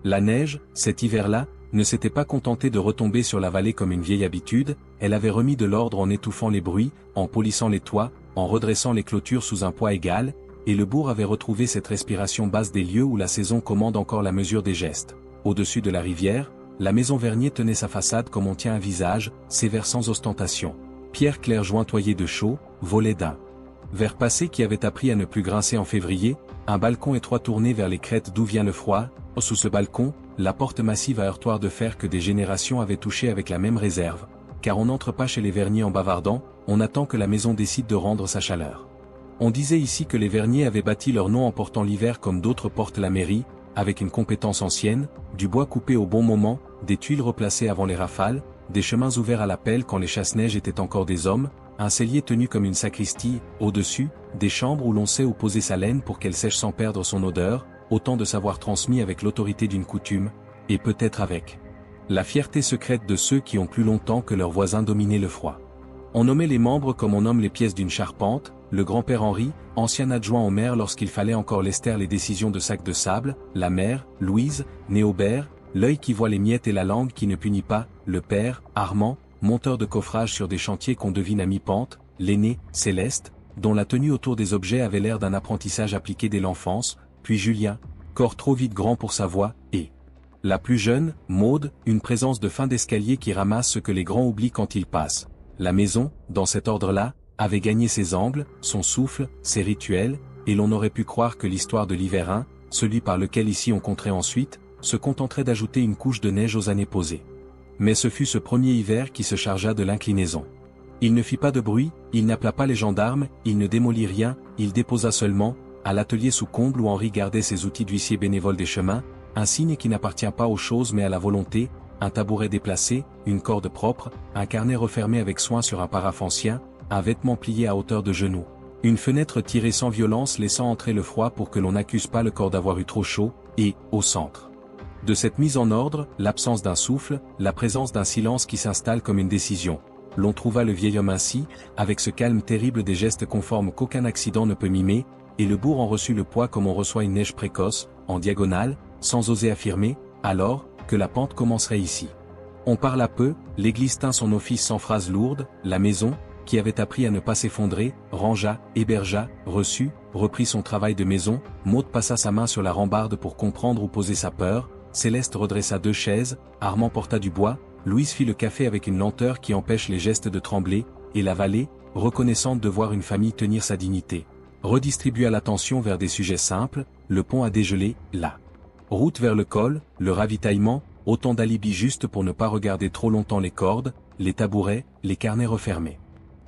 La neige, cet hiver-là, ne s'était pas contentée de retomber sur la vallée comme une vieille habitude, elle avait remis de l'ordre en étouffant les bruits, en polissant les toits, en redressant les clôtures sous un poids égal, et le bourg avait retrouvé cette respiration basse des lieux où la saison commande encore la mesure des gestes. Au-dessus de la rivière, la maison Vernier tenait sa façade comme on tient un visage, sévère sans ostentation. Pierre clair jointoyé de chaux, volet d'un verre passé qui avait appris à ne plus grincer en février, un balcon étroit tourné vers les crêtes d'où vient le froid, sous ce balcon, la porte massive à heurtoir de fer que des générations avaient touché avec la même réserve, car on n'entre pas chez les Vernier en bavardant, on attend que la maison décide de rendre sa chaleur. On disait ici que les Vernier avaient bâti leur nom en portant l'hiver comme d'autres portent la mairie, avec une compétence ancienne, du bois coupé au bon moment, des tuiles replacées avant les rafales, des chemins ouverts à la pelle quand les chasse-neige étaient encore des hommes, un cellier tenu comme une sacristie, au-dessus, des chambres où l'on sait où poser sa laine pour qu'elle sèche sans perdre son odeur, autant de savoir transmis avec l'autorité d'une coutume, et peut-être avec la fierté secrète de ceux qui ont plus longtemps que leurs voisins dominé le froid. On nommait les membres comme on nomme les pièces d'une charpente, le grand-père Henri, ancien adjoint au maire lorsqu'il fallait encore lester les décisions de sac de sable, la mère, Louise, née Aubert, l'œil qui voit les miettes et la langue qui ne punit pas, le père, Armand, monteur de coffrage sur des chantiers qu'on devine à mi-pente, l'aîné, Céleste, dont la tenue autour des objets avait l'air d'un apprentissage appliqué dès l'enfance, puis Julien, corps trop vite grand pour sa voix, et la plus jeune, Maude, une présence de fin d'escalier qui ramasse ce que les grands oublient quand ils passent. La maison, dans cet ordre-là, avait gagné ses angles, son souffle, ses rituels, et l'on aurait pu croire que l'histoire de l'hiver, celui par lequel ici on compterait ensuite, se contenterait d'ajouter une couche de neige aux années posées. Mais ce fut ce premier hiver qui se chargea de l'inclinaison. Il ne fit pas de bruit, il n'appela pas les gendarmes, il ne démolit rien, il déposa seulement, à l'atelier sous comble où Henri gardait ses outils d'huissier bénévole des chemins, un signe qui n'appartient pas aux choses mais à la volonté, un tabouret déplacé, une corde propre, un carnet refermé avec soin sur un paraphe ancien, un vêtement plié à hauteur de genoux, une fenêtre tirée sans violence laissant entrer le froid pour que l'on n'accuse pas le corps d'avoir eu trop chaud, et, au centre de cette mise en ordre, l'absence d'un souffle, la présence d'un silence qui s'installe comme une décision. L'on trouva le vieil homme ainsi, avec ce calme terrible des gestes conformes qu'aucun accident ne peut mimer, et le bourg en reçut le poids comme on reçoit une neige précoce, en diagonale, sans oser affirmer, alors, que la pente commencerait ici. On parla peu, l'église tint son office sans phrases lourdes, la maison, qui avait appris à ne pas s'effondrer, rangea, hébergea, reçut, reprit son travail de maison, Maude passa sa main sur la rambarde pour comprendre où poser sa peur, Céleste redressa 2 chaises, Armand porta du bois, Louise fit le café avec une lenteur qui empêche les gestes de trembler, et la vallée, reconnaissante de voir une famille tenir sa dignité, redistribua l'attention vers des sujets simples, le pont à dégeler, la route vers le col, le ravitaillement, autant d'alibis justes pour ne pas regarder trop longtemps les cordes, les tabourets, les carnets refermés.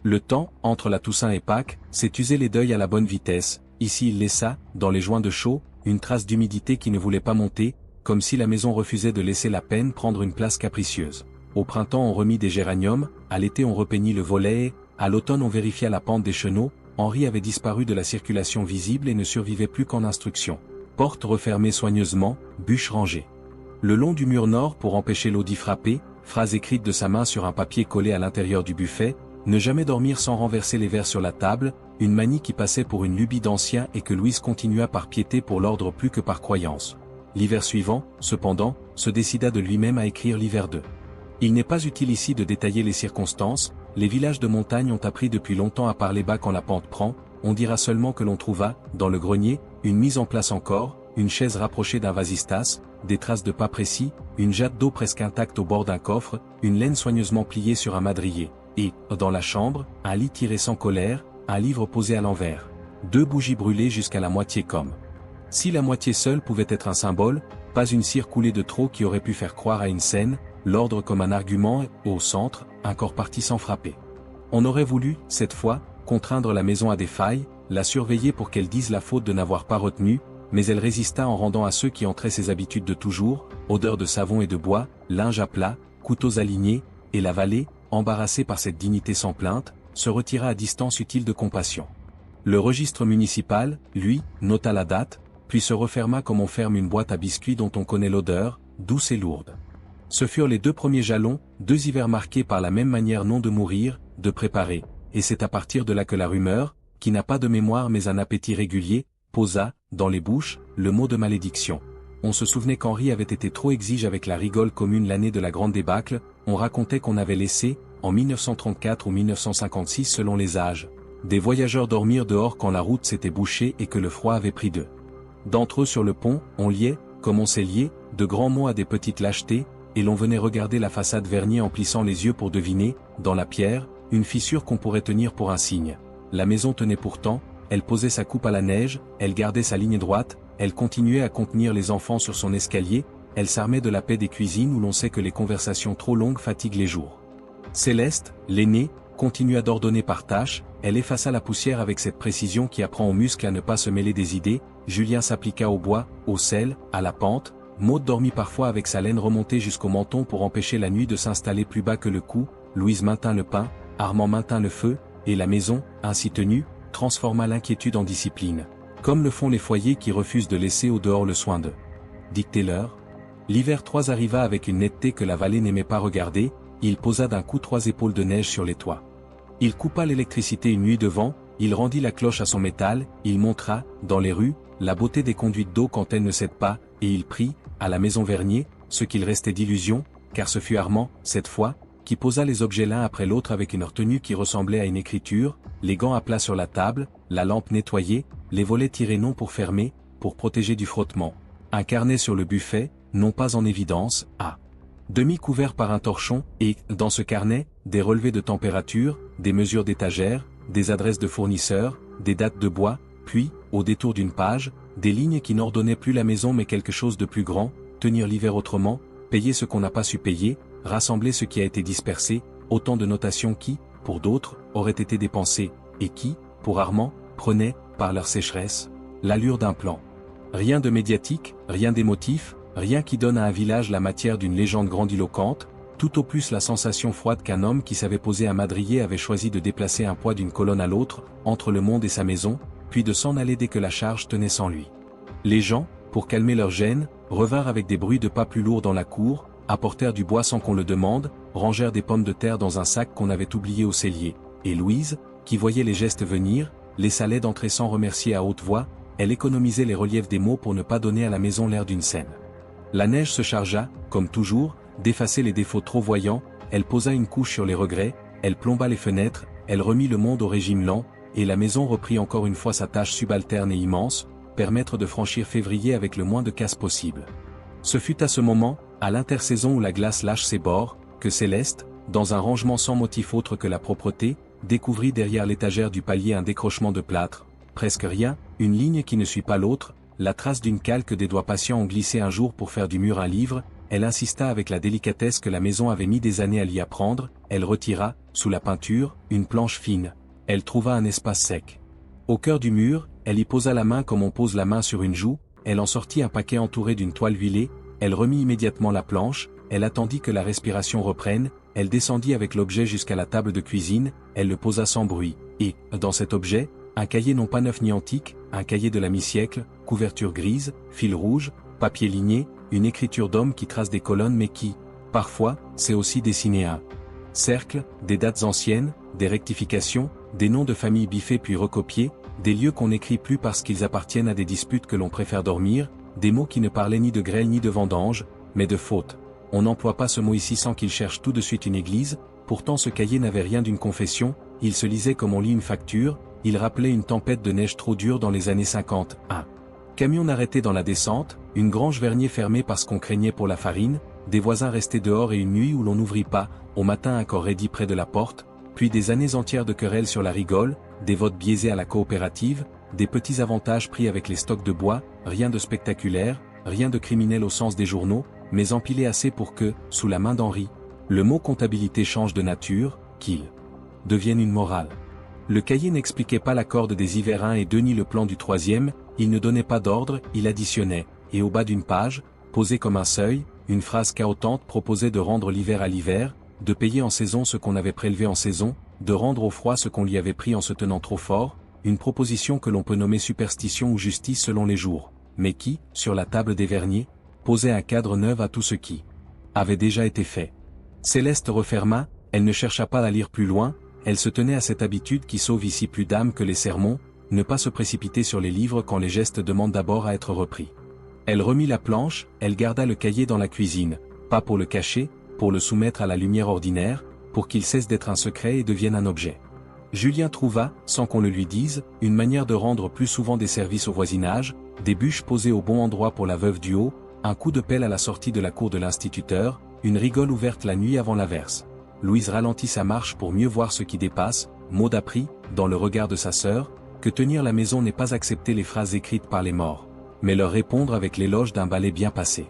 Le temps, entre la Toussaint et Pâques, s'est usé les deuils à la bonne vitesse, ici il laissa, dans les joints de chaux, une trace d'humidité qui ne voulait pas monter, comme si la maison refusait de laisser la peine prendre une place capricieuse. Au printemps on remit des géraniums, à l'été on repeignit le volet et, à l'automne on vérifia la pente des chenaux, Henri avait disparu de la circulation visible et ne survivait plus qu'en instruction. Porte refermée soigneusement, bûche rangée. Le long du mur nord pour empêcher l'eau d'y frapper, phrase écrite de sa main sur un papier collé à l'intérieur du buffet, ne jamais dormir sans renverser les verres sur la table, une manie qui passait pour une lubie d'ancien et que Louise continua par piété pour l'ordre plus que par croyance. L'hiver suivant, cependant, se décida de lui-même à écrire l'hiver 2. Il n'est pas utile ici de détailler les circonstances, les villages de montagne ont appris depuis longtemps à parler bas quand la pente prend, on dira seulement que l'on trouva, dans le grenier, une mise en place encore, une chaise rapprochée d'un vasistas, des traces de pas précis, une jatte d'eau presque intacte au bord d'un coffre, une laine soigneusement pliée sur un madrier, et, dans la chambre, un lit tiré sans colère, un livre posé à l'envers. 2 bougies brûlées jusqu'à la moitié comme si la moitié seule pouvait être un symbole, pas une cire coulée de trop qui aurait pu faire croire à une scène, l'ordre comme un argument, et, au centre, un corps parti sans frapper. On aurait voulu, cette fois, contraindre la maison à des failles, la surveiller pour qu'elle dise la faute de n'avoir pas retenu, mais elle résista en rendant à ceux qui entraient ses habitudes de toujours, odeur de savon et de bois, linge à plat, couteaux alignés, et la vallée, embarrassée par cette dignité sans plainte, se retira à distance utile de compassion. Le registre municipal, lui, nota la date, puis se referma comme on ferme une boîte à biscuits dont on connaît l'odeur, douce et lourde. Ce furent les 2 premiers jalons, 2 hivers marqués par la même manière non de mourir, de préparer, et c'est à partir de là que la rumeur, qui n'a pas de mémoire mais un appétit régulier, posa, dans les bouches, le mot de malédiction. on se souvenait qu'Henri avait été trop exige avec la rigole commune l'année de la grande débâcle, on racontait qu'on avait laissé, en 1934 ou 1956 selon les âges, des voyageurs dormir dehors quand la route s'était bouchée et que le froid avait pris d'eux. D'entre eux sur le pont, on liait, comme on s'est lié, de grands mots à des petites lâchetés, et l'on venait regarder la façade vernie en plissant les yeux pour deviner, dans la pierre, une fissure qu'on pourrait tenir pour un signe. La maison tenait pourtant, elle posait sa coupe à la neige, elle gardait sa ligne droite, elle continuait à contenir les enfants sur son escalier, elle s'armait de la paix des cuisines où l'on sait que les conversations trop longues fatiguent les jours. Céleste, l'aînée, continua d'ordonner par tâches, elle effaça la poussière avec cette précision qui apprend aux muscles à ne pas se mêler des idées, Julien s'appliqua au bois, au sel, à la pente, Maud dormit parfois avec sa laine remontée jusqu'au menton pour empêcher la nuit de s'installer plus bas que le cou, Louise maintint le pain, Armand maintint le feu, et la maison, ainsi tenue, transforma l'inquiétude en discipline, comme le font les foyers qui refusent de laisser au dehors le soin de dicter l'heure. L'hiver 3 arriva avec une netteté que la vallée n'aimait pas regarder, il posa d'un coup 3 épaules de neige sur les toits. Il coupa l'électricité une nuit de vent, il rendit la cloche à son métal, il montra, dans les rues, la beauté des conduites d'eau quand elles ne cèdent pas, et il prit, à la maison Vernier, ce qu'il restait d'illusion, car ce fut Armand, cette fois, qui posa les objets l'un après l'autre avec une retenue qui ressemblait à une écriture, les gants à plat sur la table, la lampe nettoyée, les volets tirés non pour fermer, pour protéger du frottement. Un carnet sur le buffet, non pas en évidence, à demi couvert par un torchon, et, dans ce carnet, des relevés de température, des mesures d'étagères, des adresses de fournisseurs, des dates de bois, puis, au détour d'une page, des lignes qui n'ordonnaient plus la maison mais quelque chose de plus grand, tenir l'hiver autrement, payer ce qu'on n'a pas su payer, rassembler ce qui a été dispersé, autant de notations qui, pour d'autres, auraient été dépensées, et qui, pour Armand, prenaient, par leur sécheresse, l'allure d'un plan. Rien de médiatique, rien d'émotif, rien qui donne à un village la matière d'une légende grandiloquente, tout au plus la sensation froide qu'un homme qui savait poser un madrier avait choisi de déplacer un poids d'une colonne à l'autre, entre le monde et sa maison, puis de s'en aller dès que la charge tenait sans lui. Les gens, pour calmer leur gêne, revinrent avec des bruits de pas plus lourds dans la cour, apportèrent du bois sans qu'on le demande, rangèrent des pommes de terre dans un sac qu'on avait oublié au cellier, et Louise, qui voyait les gestes venir, laissa l'aide entrer sans remercier à haute voix, elle économisait les reliefs des mots pour ne pas donner à la maison l'air d'une scène. La neige se chargea, comme toujours, d'effacer les défauts trop voyants, elle posa une couche sur les regrets, elle plomba les fenêtres, elle remit le monde au régime lent, et la maison reprit encore une fois sa tâche subalterne et immense, permettre de franchir février avec le moins de casse possible. Ce fut à ce moment, à l'intersaison où la glace lâche ses bords, que Céleste, dans un rangement sans motif autre que la propreté, découvrit derrière l'étagère du palier un décrochement de plâtre, presque rien, une ligne qui ne suit pas l'autre, la trace d'une cale que des doigts patients ont glissé un jour pour faire du mur un livre, elle insista avec la délicatesse que la maison avait mis des années à l'y apprendre, elle retira, sous la peinture, une planche fine. Elle trouva un espace sec. Au cœur du mur, elle y posa la main comme on pose la main sur une joue, elle en sortit un paquet entouré d'une toile huilée, elle remit immédiatement la planche, elle attendit que la respiration reprenne, elle descendit avec l'objet jusqu'à la table de cuisine, elle le posa sans bruit, et, dans cet objet, un cahier non pas neuf ni antique, un cahier de la mi-siècle, couverture grise, fil rouge, papier ligné, une écriture d'homme qui trace des colonnes mais qui, parfois, sait aussi dessiner un cercle, des dates anciennes, des rectifications, des noms de famille biffés puis recopiés, des lieux qu'on n'écrit plus parce qu'ils appartiennent à des disputes que l'on préfère dormir, des mots qui ne parlaient ni de grêle ni de vendange, mais de faute. On n'emploie pas ce mot ici sans qu'il cherche tout de suite une église, pourtant ce cahier n'avait rien d'une confession, il se lisait comme on lit une facture, il rappelait une tempête de neige trop dure dans les années 50. Un camion arrêté dans la descente, une grange Vernier fermée parce qu'on craignait pour la farine, des voisins restés dehors et une nuit où l'on n'ouvrit pas, au matin un corps raidi près de la porte, puis des années entières de querelles sur la rigole, des votes biaisés à la coopérative, des petits avantages pris avec les stocks de bois, rien de spectaculaire, rien de criminel au sens des journaux, mais empilé assez pour que, sous la main d'Henri, le mot comptabilité change de nature, qu'il devienne une morale. Le cahier n'expliquait pas la corde des hivers 1 et 2 ni le plan du troisième, il ne donnait pas d'ordre, il additionnait, et au bas d'une page, posée comme un seuil, une phrase cahotante proposait de rendre l'hiver à l'hiver, de payer en saison ce qu'on avait prélevé en saison, de rendre au froid ce qu'on lui avait pris en se tenant trop fort, une proposition que l'on peut nommer superstition ou justice selon les jours, mais qui, sur la table des Verniers, posait un cadre neuf à tout ce qui avait déjà été fait. Céleste referma, elle ne chercha pas à lire plus loin, elle se tenait à cette habitude qui sauve ici plus d'âme que les sermons, ne pas se précipiter sur les livres quand les gestes demandent d'abord à être repris. Elle remit la planche, elle garda le cahier dans la cuisine, pas pour le cacher, pour le soumettre à la lumière ordinaire, pour qu'il cesse d'être un secret et devienne un objet. Julien trouva, sans qu'on le lui dise, une manière de rendre plus souvent des services au voisinage, des bûches posées au bon endroit pour la veuve du haut, un coup de pelle à la sortie de la cour de l'instituteur, une rigole ouverte la nuit avant l'averse. Louise ralentit sa marche pour mieux voir ce qui dépasse. Maud apprit, dans le regard de sa sœur, que tenir la maison n'est pas accepter les phrases écrites par les morts, mais leur répondre avec l'éloge d'un balai bien passé.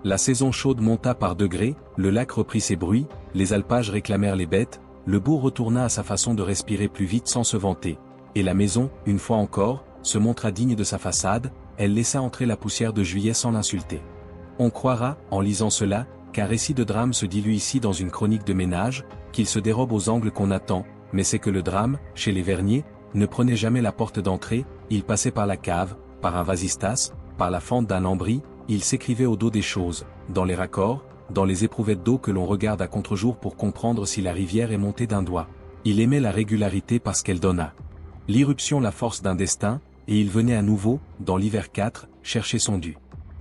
La saison chaude monta par degrés, le lac reprit ses bruits, les alpages réclamèrent les bêtes, le bourg retourna à sa façon de respirer plus vite sans se vanter, et la maison, une fois encore, se montra digne de sa façade, elle laissa entrer la poussière de juillet sans l'insulter. On croira, en lisant cela, qu'un récit de drame se dilue ici dans une chronique de ménage, qu'il se dérobe aux angles qu'on attend, mais c'est que le drame, chez les Vernier, ne prenait jamais la porte d'entrée, il passait par la cave, par un vasistas, par la fente d'un lambris, il s'écrivait au dos des choses, dans les raccords, dans les éprouvettes d'eau que l'on regarde à contre-jour pour comprendre si la rivière est montée d'un doigt. Il aimait la régularité parce qu'elle donna l'irruption la force d'un destin, et il venait à nouveau, dans l'hiver 4, chercher son dû.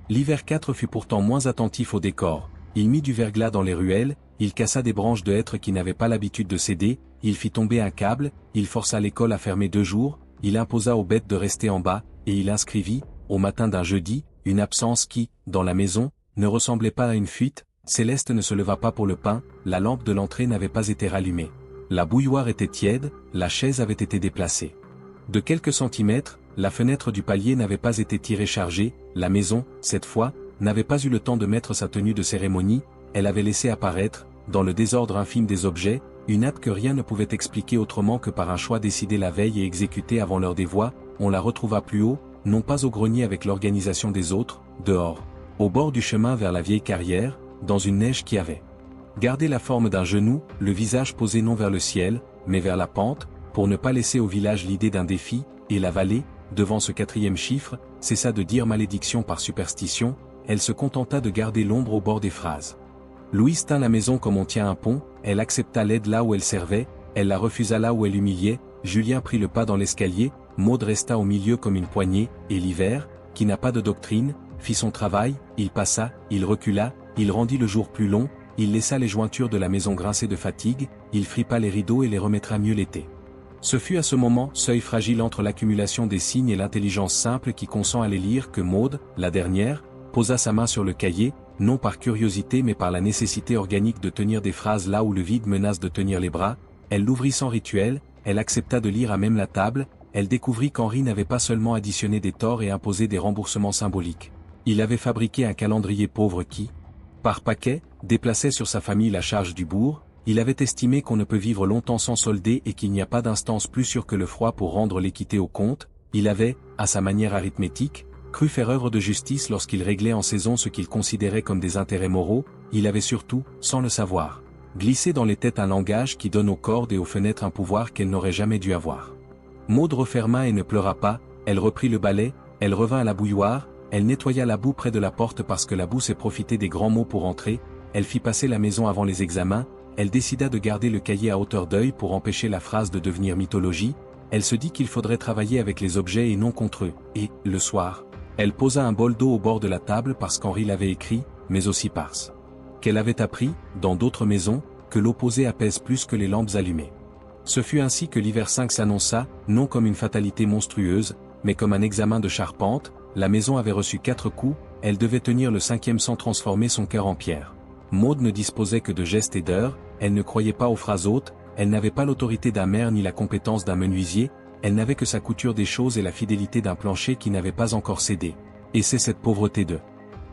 L'hiver 4 fut pourtant moins attentif au décor. Il mit du verglas dans les ruelles, il cassa des branches de hêtre qui n'avaient pas l'habitude de céder, il fit tomber un câble, il força l'école à fermer 2 jours, il imposa aux bêtes de rester en bas, et il inscrivit, au matin d'un jeudi, une absence qui, dans la maison, ne ressemblait pas à une fuite. Céleste ne se leva pas pour le pain, la lampe de l'entrée n'avait pas été rallumée. La bouilloire était tiède, la chaise avait été déplacée. De quelques centimètres, la fenêtre du palier n'avait pas été tirée chargée, la maison, cette fois, n'avait pas eu le temps de mettre sa tenue de cérémonie, elle avait laissé apparaître, dans le désordre infime des objets, une nappe que rien ne pouvait expliquer autrement que par un choix décidé la veille et exécuté avant l'heure des voix. On la retrouva plus haut, non pas au grenier avec l'organisation des autres, dehors, au bord du chemin vers la vieille carrière, dans une neige qui avait gardé la forme d'un genou, le visage posé non vers le ciel, mais vers la pente, pour ne pas laisser au village l'idée d'un défi, et la vallée, devant ce 4e chiffre, cessa de dire malédiction par superstition, elle se contenta de garder l'ombre au bord des phrases. Louise tint la maison comme on tient un pont, elle accepta l'aide là où elle servait, elle la refusa là où elle humiliait, Julien prit le pas dans l'escalier, Maud resta au milieu comme une poignée, et l'hiver, qui n'a pas de doctrine, fit son travail, il passa, il recula, il rendit le jour plus long, il laissa les jointures de la maison grincer de fatigue, il fripa les rideaux et les remettra mieux l'été. Ce fut à ce moment, seuil fragile entre l'accumulation des signes et l'intelligence simple qui consent à les lire, que Maud, la dernière, posa sa main sur le cahier, non par curiosité mais par la nécessité organique de tenir des phrases là où le vide menace de tenir les bras, elle l'ouvrit sans rituel, elle accepta de lire à même la table, elle découvrit qu'Henri n'avait pas seulement additionné des torts et imposé des remboursements symboliques. Il avait fabriqué un calendrier pauvre qui, par paquet, déplaçait sur sa famille la charge du bourg. Il avait estimé qu'on ne peut vivre longtemps sans solder et qu'il n'y a pas d'instance plus sûre que le froid pour rendre l'équité au compte. Il avait, à sa manière arithmétique, cru faire œuvre de justice lorsqu'il réglait en saison ce qu'il considérait comme des intérêts moraux. Il avait surtout, sans le savoir, glissé dans les têtes un langage qui donne aux cordes et aux fenêtres un pouvoir qu'elle n'aurait jamais dû avoir. Maud referma et ne pleura pas, elle reprit le balai, elle revint à la bouilloire, elle nettoya la boue près de la porte parce que la boue s'est profité des grands mots pour entrer, elle fit passer la maison avant les examens, elle décida de garder le cahier à hauteur d'œil pour empêcher la phrase de devenir mythologie, elle se dit qu'il faudrait travailler avec les objets et non contre eux, et, le soir, elle posa un bol d'eau au bord de la table parce qu'Henri l'avait écrit, mais aussi parce qu'elle avait appris, dans d'autres maisons, que l'opposé apaise plus que les lampes allumées. Ce fut ainsi que l'hiver 5 s'annonça, non comme une fatalité monstrueuse, mais comme un examen de charpente. La maison avait reçu 4 coups, elle devait tenir le 5e sans transformer son cœur en pierre. Maud ne disposait que de gestes et d'heures, elle ne croyait pas aux phrases hautes, elle n'avait pas l'autorité d'un maire ni la compétence d'un menuisier, elle n'avait que sa couture des choses et la fidélité d'un plancher qui n'avait pas encore cédé. Et c'est cette pauvreté de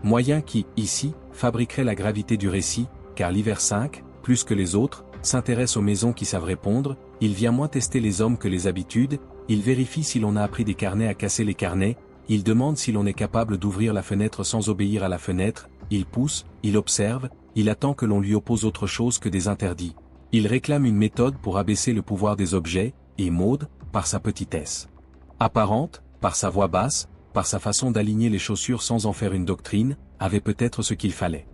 moyens qui, ici, fabriquerait la gravité du récit, car l'hiver 5, plus que les autres, s'intéresse aux maisons qui savent répondre, il vient moins tester les hommes que les habitudes, il vérifie si l'on a appris des carnets à casser les carnets, il demande si l'on est capable d'ouvrir la fenêtre sans obéir à la fenêtre, il pousse, il observe, il attend que l'on lui oppose autre chose que des interdits. Il réclame une méthode pour abaisser le pouvoir des objets, et Maud, par sa petitesse apparente, par sa voix basse, par sa façon d'aligner les chaussures sans en faire une doctrine, avait peut-être ce qu'il fallait.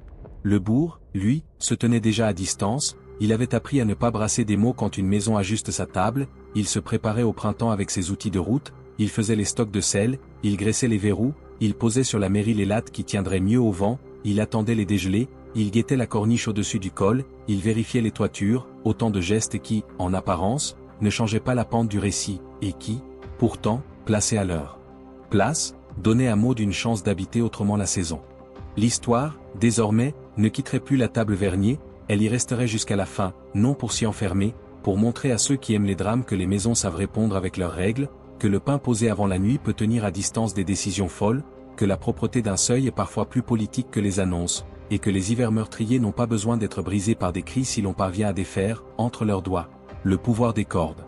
Le bourg, lui, se tenait déjà à distance, il avait appris à ne pas brasser des mots quand une maison ajuste sa table, il se préparait au printemps avec ses outils de route, il faisait les stocks de sel, il graissait les verrous, il posait sur la mairie les lattes qui tiendraient mieux au vent, il attendait les dégelés, il guettait la corniche au-dessus du col, il vérifiait les toitures, autant de gestes qui, en apparence, ne changeaient pas la pente du récit, et qui, pourtant, plaçaient à leur place, donnaient à Maud une chance d'habiter autrement la saison. L'histoire, désormais, ne quitterait plus la table Vernier, elle y resterait jusqu'à la fin, non pour s'y enfermer, pour montrer à ceux qui aiment les drames que les maisons savent répondre avec leurs règles, que le pain posé avant la nuit peut tenir à distance des décisions folles, que la propreté d'un seuil est parfois plus politique que les annonces, et que les hivers meurtriers n'ont pas besoin d'être brisés par des cris si l'on parvient à défaire, entre leurs doigts, le pouvoir des cordes.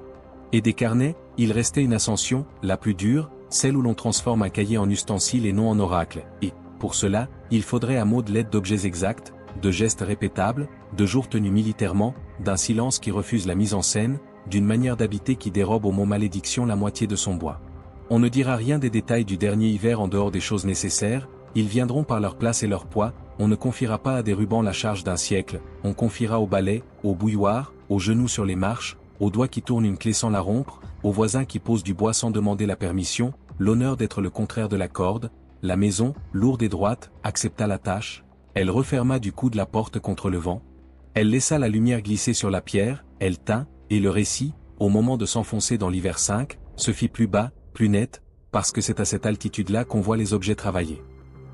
Et des carnets, il restait une ascension, la plus dure, celle où l'on transforme un cahier en ustensile et non en oracle, et, pour cela, il faudrait à Maud l'aide d'objets exacts, de gestes répétables, de jours tenus militairement, d'un silence qui refuse la mise en scène, d'une manière d'habiter qui dérobe au mot malédiction la moitié de son bois. On ne dira rien des détails du dernier hiver en dehors des choses nécessaires, ils viendront par leur place et leur poids, on ne confiera pas à des rubans la charge d'un siècle, on confiera au balai, au bouilloire, aux genoux sur les marches, aux doigts qui tournent une clé sans la rompre, aux voisins qui posent du bois sans demander la permission, l'honneur d'être le contraire de la corde. La maison, lourde et droite, accepta la tâche, elle referma du coude la porte contre le vent, elle laissa la lumière glisser sur la pierre, elle tint, et le récit, au moment de s'enfoncer dans l'hiver 5, se fit plus bas, plus net, parce que c'est à cette altitude-là qu'on voit les objets travailler.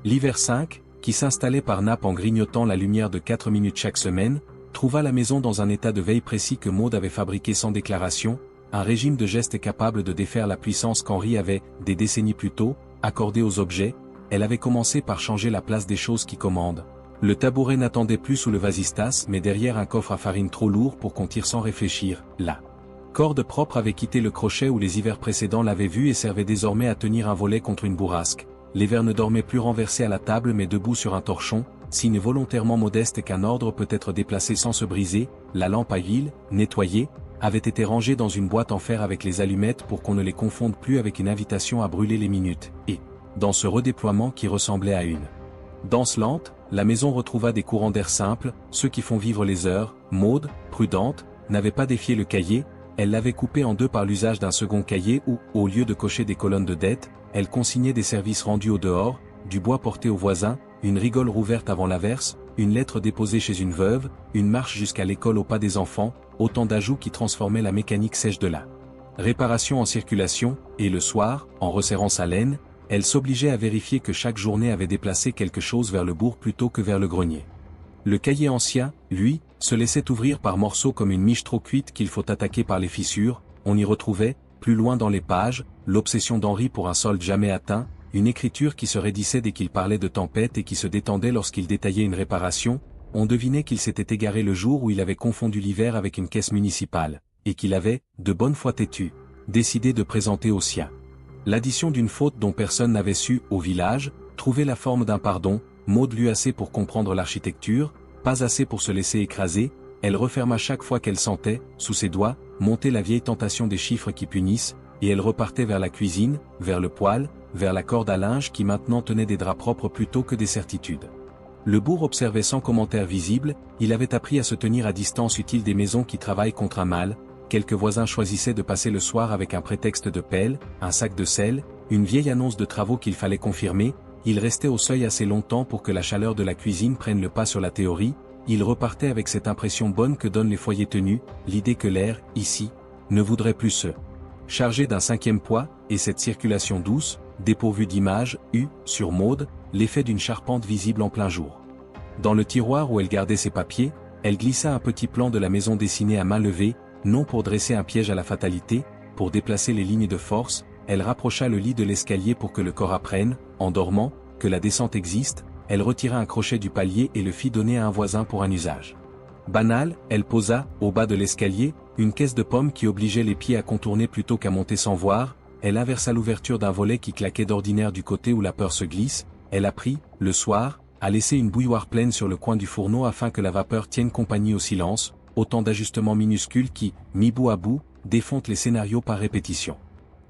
L'hiver 5, qui s'installait par nappes en grignotant la lumière de 4 minutes chaque semaine, trouva la maison dans un état de veille précis que Maud avait fabriqué sans déclaration, un régime de gestes capable de défaire la puissance qu'Henri avait, des décennies plus tôt, accordée aux objets. Elle avait commencé par changer la place des choses qui commandent. Le tabouret n'attendait plus sous le vasistas mais derrière un coffre à farine trop lourd pour qu'on tire sans réfléchir, la corde propre avait quitté le crochet où les hivers précédents l'avaient vu et servait désormais à tenir un volet contre une bourrasque. Les verres ne dormaient plus renversés à la table mais debout sur un torchon, signe volontairement modeste qu'un ordre peut être déplacé sans se briser. La lampe à huile, nettoyée, avait été rangée dans une boîte en fer avec les allumettes pour qu'on ne les confonde plus avec une invitation à brûler les minutes, et, dans ce redéploiement qui ressemblait à une danse lente, la maison retrouva des courants d'air simples, ceux qui font vivre les heures. Maud, prudente, n'avait pas défié le cahier, elle l'avait coupé en deux par l'usage d'un second cahier où, au lieu de cocher des colonnes de dette, elle consignait des services rendus au dehors, du bois porté aux voisins, une rigole rouverte avant l'averse, une lettre déposée chez une veuve, une marche jusqu'à l'école au pas des enfants, autant d'ajouts qui transformaient la mécanique sèche de la réparation en circulation, et le soir, en resserrant sa laine, elle s'obligeait à vérifier que chaque journée avait déplacé quelque chose vers le bourg plutôt que vers le grenier. Le cahier ancien, lui, se laissait ouvrir par morceaux comme une miche trop cuite qu'il faut attaquer par les fissures. On y retrouvait, plus loin dans les pages, l'obsession d'Henri pour un solde jamais atteint, une écriture qui se raidissait dès qu'il parlait de tempête et qui se détendait lorsqu'il détaillait une réparation. On devinait qu'il s'était égaré le jour où il avait confondu l'hiver avec une caisse municipale, et qu'il avait, de bonne foi têtu, décidé de présenter au sien l'addition d'une faute dont personne n'avait su, au village, trouver la forme d'un pardon. Maud lut assez pour comprendre l'architecture, pas assez pour se laisser écraser. Elle referma chaque fois qu'elle sentait, sous ses doigts, monter la vieille tentation des chiffres qui punissent, et elle repartait vers la cuisine, vers le poêle, vers la corde à linge qui maintenant tenait des draps propres plutôt que des certitudes. Le bourg observait sans commentaire visible, il avait appris à se tenir à distance utile des maisons qui travaillent contre un mal. Quelques voisins choisissaient de passer le soir avec un prétexte de pelle, un sac de sel, une vieille annonce de travaux qu'il fallait confirmer. Il restait au seuil assez longtemps pour que la chaleur de la cuisine prenne le pas sur la théorie. Il repartait avec cette impression bonne que donnent les foyers tenus, l'idée que l'air, ici, ne voudrait plus se charger d'un cinquième poids, et cette circulation douce, dépourvue d'images, eut, sur Maud, l'effet d'une charpente visible en plein jour. Dans le tiroir où elle gardait ses papiers, elle glissa un petit plan de la maison dessiné à main levée, non pour dresser un piège à la fatalité, pour déplacer les lignes de force. Elle rapprocha le lit de l'escalier pour que le corps apprenne, en dormant, que la descente existe. Elle retira un crochet du palier et le fit donner à un voisin pour un usage banal. Elle posa, au bas de l'escalier, une caisse de pommes qui obligeait les pieds à contourner plutôt qu'à monter sans voir. Elle inversa l'ouverture d'un volet qui claquait d'ordinaire du côté où la peur se glisse. Elle apprit, le soir, à laisser une bouilloire pleine sur le coin du fourneau afin que la vapeur tienne compagnie au silence. Autant d'ajustements minuscules qui, mis bout à bout, défontent les scénarios par répétition.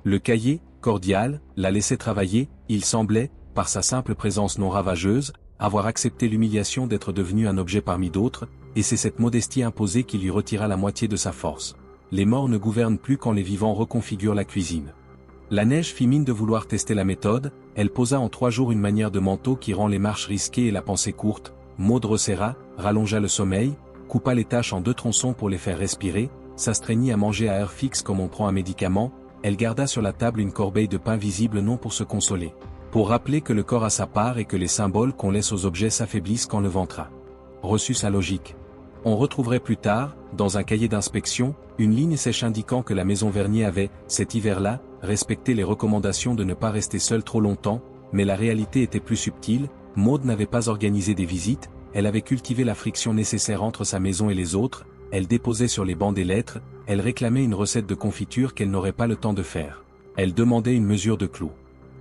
Le cahier, cordial, la laissait travailler. Il semblait, par sa simple présence non ravageuse, avoir accepté l'humiliation d'être devenu un objet parmi d'autres, et c'est cette modestie imposée qui lui retira la moitié de sa force. Les morts ne gouvernent plus quand les vivants reconfigurent la cuisine. La neige fit mine de vouloir tester la méthode, elle posa en 3 jours une manière de manteau qui rend les marches risquées et la pensée courte. Maud resserra, rallongea le sommeil, coupa les tâches en 2 tronçons pour les faire respirer, s'astreignit à manger à heure fixe comme on prend un médicament, elle garda sur la table une corbeille de pain visible non pour se consoler, pour rappeler que le corps a sa part et que les symboles qu'on laisse aux objets s'affaiblissent quand le ventre a reçu sa logique. On retrouverait plus tard, dans un cahier d'inspection, une ligne sèche indiquant que la maison Vernier avait, cet hiver-là, respecté les recommandations de ne pas rester seule trop longtemps, mais la réalité était plus subtile. Maud n'avait pas organisé des visites, elle avait cultivé la friction nécessaire entre sa maison et les autres, elle déposait sur les bancs des lettres, elle réclamait une recette de confiture qu'elle n'aurait pas le temps de faire. Elle demandait une mesure de clous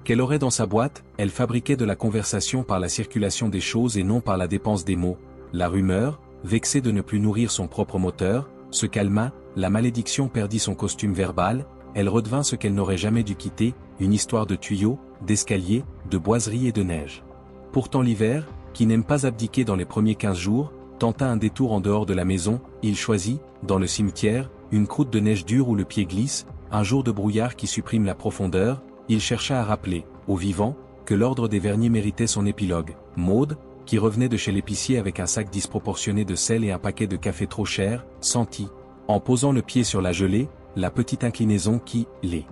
qu'elle aurait dans sa boîte, elle fabriquait de la conversation par la circulation des choses et non par la dépense des mots. La rumeur, vexée de ne plus nourrir son propre moteur, se calma, la malédiction perdit son costume verbal, elle redevint ce qu'elle n'aurait jamais dû quitter, une histoire de tuyaux, d'escaliers, de boiseries et de neige. Pourtant l'hiver, qui n'aime pas abdiquer dans les premiers 15 jours, tenta un détour en dehors de la maison, il choisit, dans le cimetière, une croûte de neige dure où le pied glisse, un jour de brouillard qui supprime la profondeur, il chercha à rappeler, aux vivants, que l'ordre des Vernier méritait son épilogue. Maud, qui revenait de chez l'épicier avec un sac disproportionné de sel et un paquet de café trop cher, sentit, en posant le pied sur la gelée, la petite inclinaison qui, les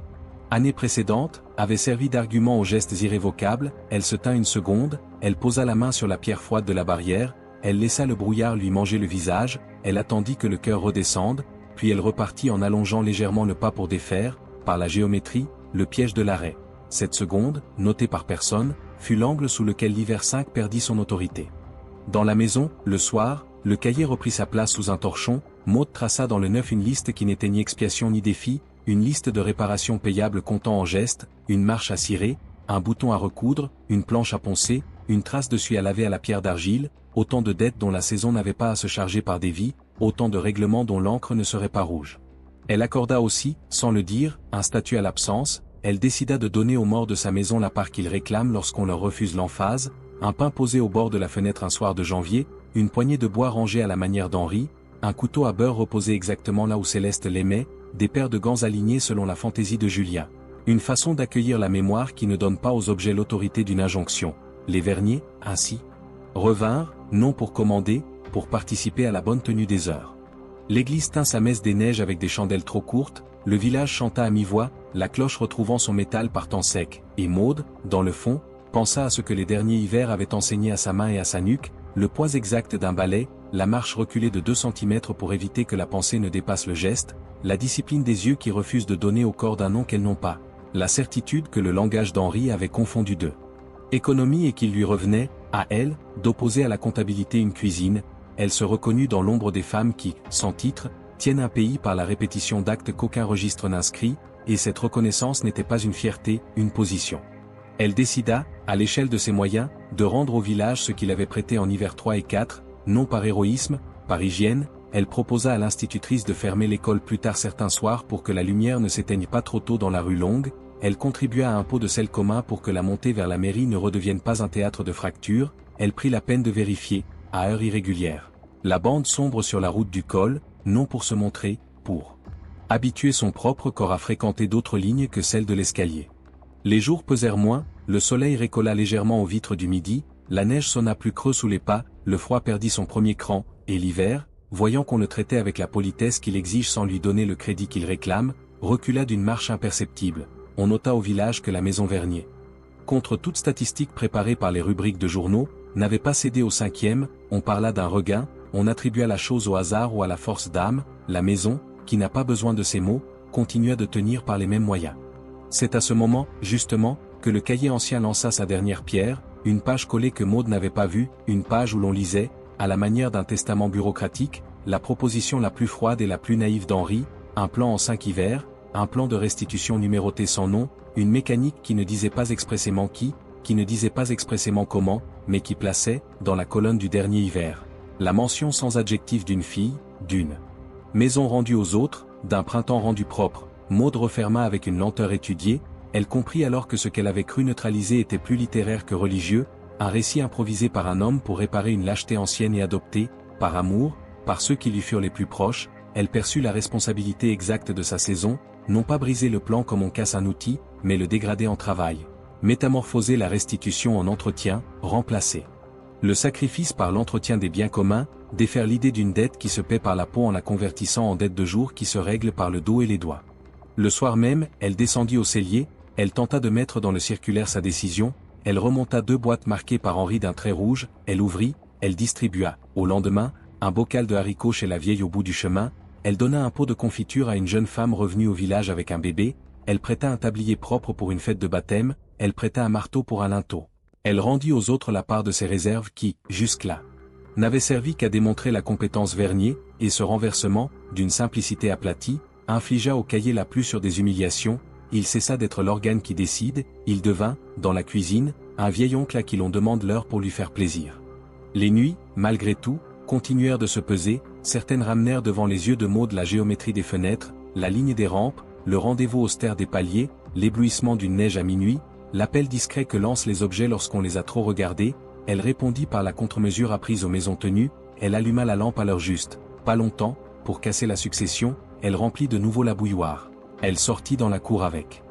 années précédentes, avait servi d'argument aux gestes irrévocables. Elle se tint une seconde, elle posa la main sur la pierre froide de la barrière, elle laissa le brouillard lui manger le visage, elle attendit que le cœur redescende, puis elle repartit en allongeant légèrement le pas pour défaire, par la géométrie, le piège de l'arrêt. Cette seconde, notée par personne, fut l'angle sous lequel l'hiver 5 perdit son autorité. Dans la maison, le soir, le cahier reprit sa place sous un torchon. Maud traça dans le neuf une liste qui n'était ni expiation ni défi, une liste de réparations payables comptant en gestes, une marche à cirer, un bouton à recoudre, une planche à poncer, une trace d'essuie à laver à la pierre d'argile, autant de dettes dont la saison n'avait pas à se charger par des vies, autant de règlements dont l'encre ne serait pas rouge. Elle accorda aussi, sans le dire, un statut à l'absence, elle décida de donner aux morts de sa maison la part qu'ils réclament lorsqu'on leur refuse l'emphase, un pain posé au bord de la fenêtre un soir de janvier, une poignée de bois rangée à la manière d'Henri, un couteau à beurre reposé exactement là où Céleste l'aimait, des paires de gants alignés selon la fantaisie de Julien. Une façon d'accueillir la mémoire qui ne donne pas aux objets l'autorité d'une injonction. Les Vernier, ainsi, revinrent, non pour commander, pour participer à la bonne tenue des heures. L'église tint sa messe des neiges avec des chandelles trop courtes, le village chanta à mi-voix, la cloche retrouvant son métal par temps sec, et Maud, dans le fond, pensa à ce que les derniers hivers avaient enseigné à sa main et à sa nuque, le poids exact d'un balai, la marche reculée de 2 cm pour éviter que la pensée ne dépasse le geste, la discipline des yeux qui refusent de donner au corps d'un nom qu'elles n'ont pas, la certitude que le langage d'Henri avait confondu d'eux. Économie et qu'il lui revenait, à elle, d'opposer à la comptabilité une cuisine, elle se reconnut dans l'ombre des femmes qui, sans titre, tiennent un pays par la répétition d'actes qu'aucun registre n'inscrit, et cette reconnaissance n'était pas une fierté, une position. Elle décida, à l'échelle de ses moyens, de rendre au village ce qu'il avait prêté en hiver 3 et 4, non par héroïsme, par hygiène. Elle proposa à l'institutrice de fermer l'école plus tard certains soirs pour que la lumière ne s'éteigne pas trop tôt dans la rue Longue, elle contribua à un pot de sel commun pour que la montée vers la mairie ne redevienne pas un théâtre de fractures, elle prit la peine de vérifier, à heure irrégulière, la bande sombre sur la route du col, non pour se montrer, pour habituer son propre corps à fréquenter d'autres lignes que celles de l'escalier. Les jours pesèrent moins, le soleil récolla légèrement aux vitres du midi, la neige sonna plus creux sous les pas, le froid perdit son premier cran, et l'hiver, voyant qu'on le traitait avec la politesse qu'il exige sans lui donner le crédit qu'il réclame, recula d'une marche imperceptible. On nota au village que la maison Vernier, contre toute statistique préparée par les rubriques de journaux, n'avait pas cédé au 5e, on parla d'un regain, on attribua la chose au hasard ou à la force d'âme, la maison, qui n'a pas besoin de ces mots, continua de tenir par les mêmes moyens. C'est à ce moment, justement, que le cahier ancien lança sa dernière pierre, une page collée que Maud n'avait pas vue, une page où l'on lisait, à la manière d'un testament bureaucratique, la proposition la plus froide et la plus naïve d'Henri, un plan en 5 hivers, un plan de restitution numéroté sans nom, une mécanique qui ne disait pas expressément qui ne disait pas expressément comment, mais qui plaçait, dans la colonne du dernier hiver, la mention sans adjectif d'une fille, d'une maison rendue aux autres, d'un printemps rendu propre. Maud referma avec une lenteur étudiée, elle comprit alors que ce qu'elle avait cru neutraliser était plus littéraire que religieux, un récit improvisé par un homme pour réparer une lâcheté ancienne et adoptée, par amour, par ceux qui lui furent les plus proches. Elle perçut la responsabilité exacte de sa saison, non pas briser le plan comme on casse un outil, mais le dégrader en travail. Métamorphoser la restitution en entretien, remplacer. Le sacrifice par l'entretien des biens communs, défaire l'idée d'une dette qui se paie par la peau en la convertissant en dette de jour qui se règle par le dos et les doigts. Le soir même, elle descendit au cellier, elle tenta de mettre dans le circulaire sa décision, elle remonta 2 boîtes marquées par Henri d'un trait rouge, elle ouvrit, elle distribua, au lendemain, un bocal de haricots chez la vieille au bout du chemin, elle donna un pot de confiture à une jeune femme revenue au village avec un bébé, elle prêta un tablier propre pour une fête de baptême, elle prêta un marteau pour un linteau. Elle rendit aux autres la part de ses réserves qui, jusque-là, n'avaient servi qu'à démontrer la compétence Vernier, et ce renversement, d'une simplicité aplatie, infligea au cahier la plus sur des humiliations, il cessa d'être l'organe qui décide, il devint, dans la cuisine, un vieil oncle à qui l'on demande l'heure pour lui faire plaisir. Les nuits, malgré tout, continuèrent de se peser, certaines ramenèrent devant les yeux de Maud la géométrie des fenêtres, la ligne des rampes, le rendez-vous austère des paliers, l'éblouissement d'une neige à minuit, l'appel discret que lancent les objets lorsqu'on les a trop regardés, elle répondit par la contre-mesure apprise aux maisons tenues, elle alluma la lampe à l'heure juste, pas longtemps, pour casser la succession, elle remplit de nouveau la bouilloire. Elle sortit dans la cour avec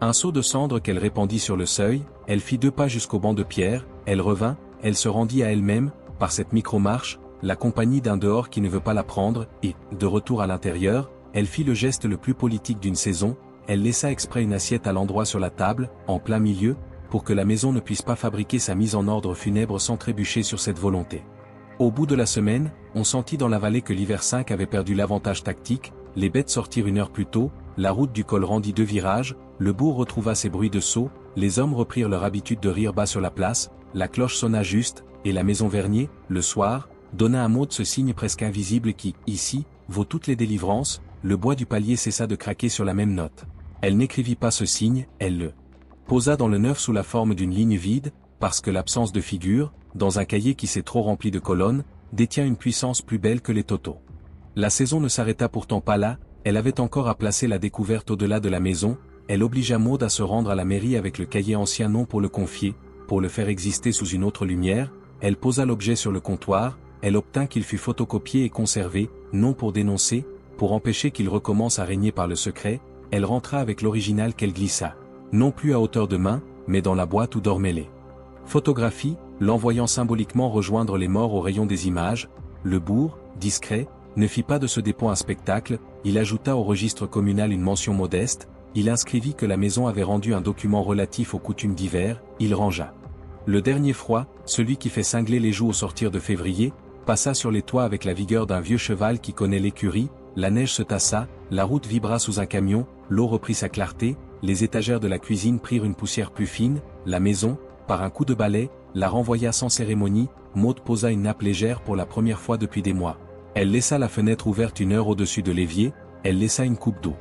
un seau de cendre qu'elle répandit sur le seuil, elle fit 2 pas jusqu'au banc de pierre, elle revint, elle se rendit à elle-même, par cette micro-marche, la compagnie d'un dehors qui ne veut pas la prendre, et, de retour à l'intérieur, elle fit le geste le plus politique d'une saison, elle laissa exprès une assiette à l'endroit sur la table, en plein milieu, pour que la maison ne puisse pas fabriquer sa mise en ordre funèbre sans trébucher sur cette volonté. Au bout de la semaine, on sentit dans la vallée que l'hiver 5 avait perdu l'avantage tactique, les bêtes sortirent 1 heure plus tôt, la route du col rendit 2 virages, le bourg retrouva ses bruits de sauts, les hommes reprirent leur habitude de rire bas sur la place, la cloche sonna juste, et la maison Vernier, le soir, donna à Maud ce signe presque invisible qui, ici, vaut toutes les délivrances, le bois du palier cessa de craquer sur la même note. Elle n'écrivit pas ce signe, elle le posa dans le neuf sous la forme d'une ligne vide, parce que l'absence de figure, dans un cahier qui s'est trop rempli de colonnes, détient une puissance plus belle que les totaux. La saison ne s'arrêta pourtant pas là, elle avait encore à placer la découverte au-delà de la maison, elle obligea Maud à se rendre à la mairie avec le cahier ancien non pour le confier, pour le faire exister sous une autre lumière, elle posa l'objet sur le comptoir, elle obtint qu'il fût photocopié et conservé, non pour dénoncer, pour empêcher qu'il recommence à régner par le secret, elle rentra avec l'original qu'elle glissa, non plus à hauteur de main, mais dans la boîte où dormaient les photographies, l'envoyant symboliquement rejoindre les morts au rayon des images, le bourg, discret, ne fit pas de ce dépôt un spectacle, il ajouta au registre communal une mention modeste, il inscrivit que la maison avait rendu un document relatif aux coutumes d'hiver, il rangea. Le dernier froid, celui qui fait cingler les joues au sortir de février, passa sur les toits avec la vigueur d'un vieux cheval qui connaît l'écurie, la neige se tassa, la route vibra sous un camion, l'eau reprit sa clarté, les étagères de la cuisine prirent une poussière plus fine, la maison, par un coup de balai, la renvoya sans cérémonie, Maud posa une nappe légère pour la première fois depuis des mois. Elle laissa la fenêtre ouverte 1 heure au-dessus de l'évier, elle laissa une coupe d'eau.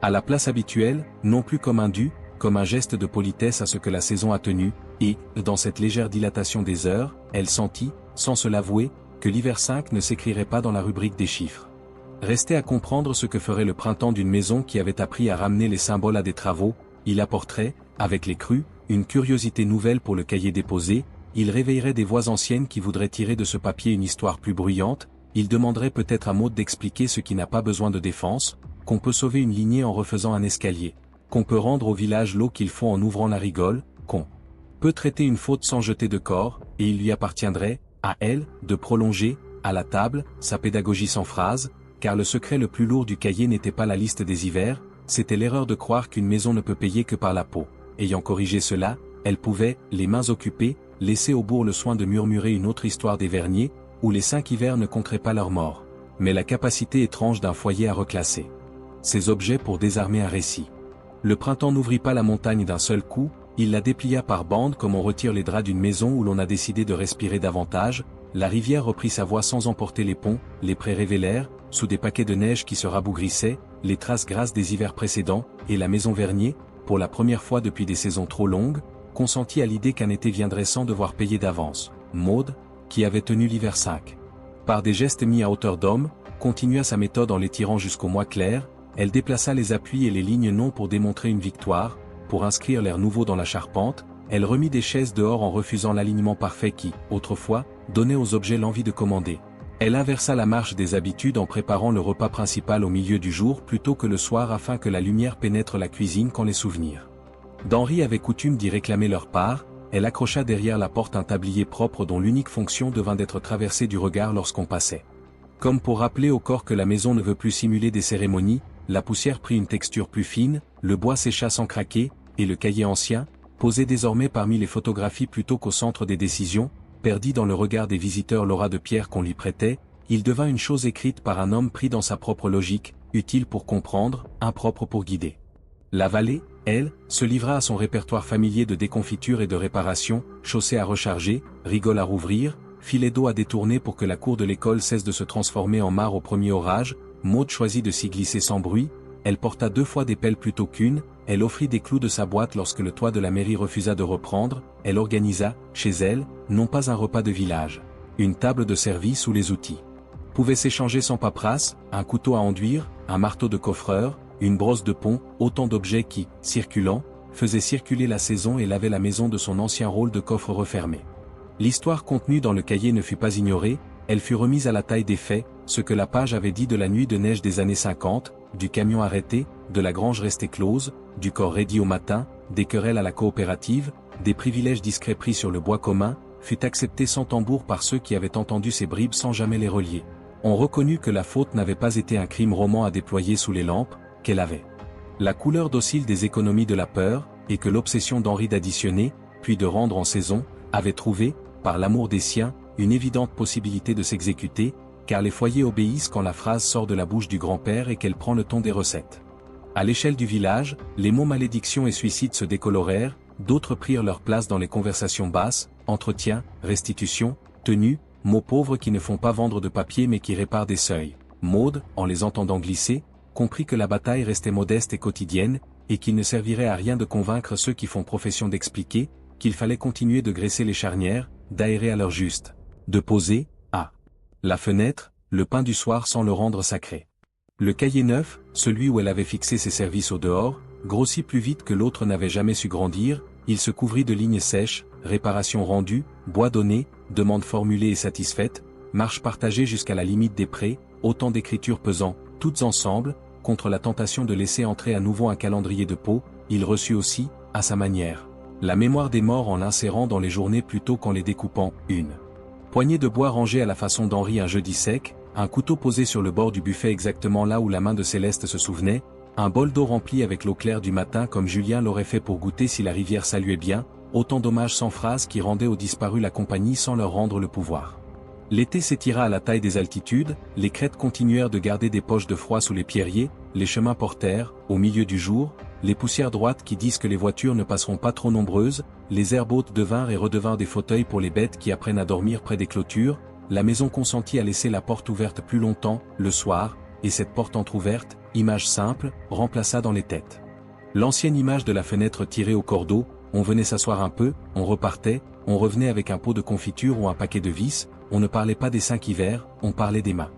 À la place habituelle, non plus comme un dû, comme un geste de politesse à ce que la saison a tenu, et, dans cette légère dilatation des heures, elle sentit, sans se l'avouer, que l'hiver 5 ne s'écrirait pas dans la rubrique des chiffres. Restait à comprendre ce que ferait le printemps d'une maison qui avait appris à ramener les symboles à des travaux, il apporterait, avec les crues, une curiosité nouvelle pour le cahier déposé, il réveillerait des voix anciennes qui voudraient tirer de ce papier une histoire plus bruyante, il demanderait peut-être à Maud d'expliquer ce qui n'a pas besoin de défense, qu'on peut sauver une lignée en refaisant un escalier, qu'on peut rendre au village l'eau qu'il faut en ouvrant la rigole, qu'on peut traiter une faute sans jeter de corps, et il lui appartiendrait, à elle, de prolonger, à la table, sa pédagogie sans phrase, car le secret le plus lourd du cahier n'était pas la liste des hivers, c'était l'erreur de croire qu'une maison ne peut payer que par la peau. Ayant corrigé cela, elle pouvait, les mains occupées, laisser au bourg le soin de murmurer une autre histoire des Verniers, où les 5 hivers ne compteraient pas leur mort, mais la capacité étrange d'un foyer à reclasser ces objets pour désarmer un récit. Le printemps n'ouvrit pas la montagne d'un seul coup, il la déplia par bandes comme on retire les draps d'une maison où l'on a décidé de respirer davantage, la rivière reprit sa voie sans emporter les ponts, les prés révélèrent, sous des paquets de neige qui se rabougrissaient, les traces grasses des hivers précédents, et la maison Vernier, pour la première fois depuis des saisons trop longues, consentit à l'idée qu'un été viendrait sans devoir payer d'avance. Maud, qui avait tenu l'hiver 5. Par des gestes mis à hauteur d'homme, continua sa méthode en les tirant jusqu'au mois clair, elle déplaça les appuis et les lignes non pour démontrer une victoire, pour inscrire l'air nouveau dans la charpente, elle remit des chaises dehors en refusant l'alignement parfait qui, autrefois, donnait aux objets l'envie de commander. Elle inversa la marche des habitudes en préparant le repas principal au milieu du jour plutôt que le soir afin que la lumière pénètre la cuisine quand les souvenirs D'Henri avait coutume d'y réclamer leur part, elle accrocha derrière la porte un tablier propre dont l'unique fonction devint d'être traversée du regard lorsqu'on passait. Comme pour rappeler au corps que la maison ne veut plus simuler des cérémonies, la poussière prit une texture plus fine, le bois sécha sans craquer, et le cahier ancien, posé désormais parmi les photographies plutôt qu'au centre des décisions, perdit dans le regard des visiteurs l'aura de pierre qu'on lui prêtait, il devint une chose écrite par un homme pris dans sa propre logique, utile pour comprendre, impropre pour guider. La vallée, elle, se livra à son répertoire familier de déconfiture et de réparation, chaussée à recharger, rigole à rouvrir, filet d'eau à détourner pour que la cour de l'école cesse de se transformer en mare au premier orage. Maud choisit de s'y glisser sans bruit, elle porta 2 fois des pelles plutôt qu'une, elle offrit des clous de sa boîte lorsque le toit de la mairie refusa de reprendre, elle organisa, chez elle, non pas un repas de village, une table de service où les outils pouvaient s'échanger sans paperasse, un couteau à enduire, un marteau de coffreur, une brosse de pont, autant d'objets qui, circulant, faisaient circuler la saison et lavaient la maison de son ancien rôle de coffre refermé. L'histoire contenue dans le cahier ne fut pas ignorée, elle fut remise à la taille des faits, ce que la page avait dit de la nuit de neige des années 50, du camion arrêté, de la grange restée close, du corps raidi au matin, des querelles à la coopérative, des privilèges discrets pris sur le bois commun, fut accepté sans tambour par ceux qui avaient entendu ces bribes sans jamais les relier. On reconnut que la faute n'avait pas été un crime roman à déployer sous les lampes, qu'elle avait la couleur docile des économies de la peur, et que l'obsession d'Henri d'additionner, puis de rendre en saison, avait trouvé, par l'amour des siens, une évidente possibilité de s'exécuter, car les foyers obéissent quand la phrase sort de la bouche du grand-père et qu'elle prend le ton des recettes. À l'échelle du village, les mots malédiction et suicide se décolorèrent, d'autres prirent leur place dans les conversations basses, entretien, restitution, tenue, mots pauvres qui ne font pas vendre de papier mais qui réparent des seuils. Maud, en les entendant glisser, comprit que la bataille restait modeste et quotidienne, et qu'il ne servirait à rien de convaincre ceux qui font profession d'expliquer, qu'il fallait continuer de graisser les charnières, d'aérer à l'heure juste, de poser, à la fenêtre, le pain du soir sans le rendre sacré. Le cahier neuf, celui où elle avait fixé ses services au dehors, grossit plus vite que l'autre n'avait jamais su grandir, il se couvrit de lignes sèches, réparations rendues, bois donné, demandes formulées et satisfaites, marches partagées jusqu'à la limite des prés, autant d'écritures pesant, toutes ensemble, contre la tentation de laisser entrer à nouveau un calendrier de peau, il reçut aussi, à sa manière, la mémoire des morts en l'insérant dans les journées plutôt qu'en les découpant, une poignée de bois rangée à la façon d'Henri un jeudi sec, un couteau posé sur le bord du buffet exactement là où la main de Céleste se souvenait, un bol d'eau rempli avec l'eau claire du matin comme Julien l'aurait fait pour goûter si la rivière saluait bien, autant d'hommages sans phrase qui rendaient aux disparus la compagnie sans leur rendre le pouvoir. L'été s'étira à la taille des altitudes, les crêtes continuèrent de garder des poches de froid sous les pierriers, les chemins portèrent, au milieu du jour, les poussières droites qui disent que les voitures ne passeront pas trop nombreuses, les herbes hautes devinrent et redevinrent des fauteuils pour les bêtes qui apprennent à dormir près des clôtures, la maison consentit à laisser la porte ouverte plus longtemps, le soir, et cette porte entr'ouverte, image simple, remplaça dans les têtes l'ancienne image de la fenêtre tirée au cordeau, on venait s'asseoir un peu, on repartait, on revenait avec un pot de confiture ou un paquet de vis, on ne parlait pas des 5 hivers, on parlait des mains.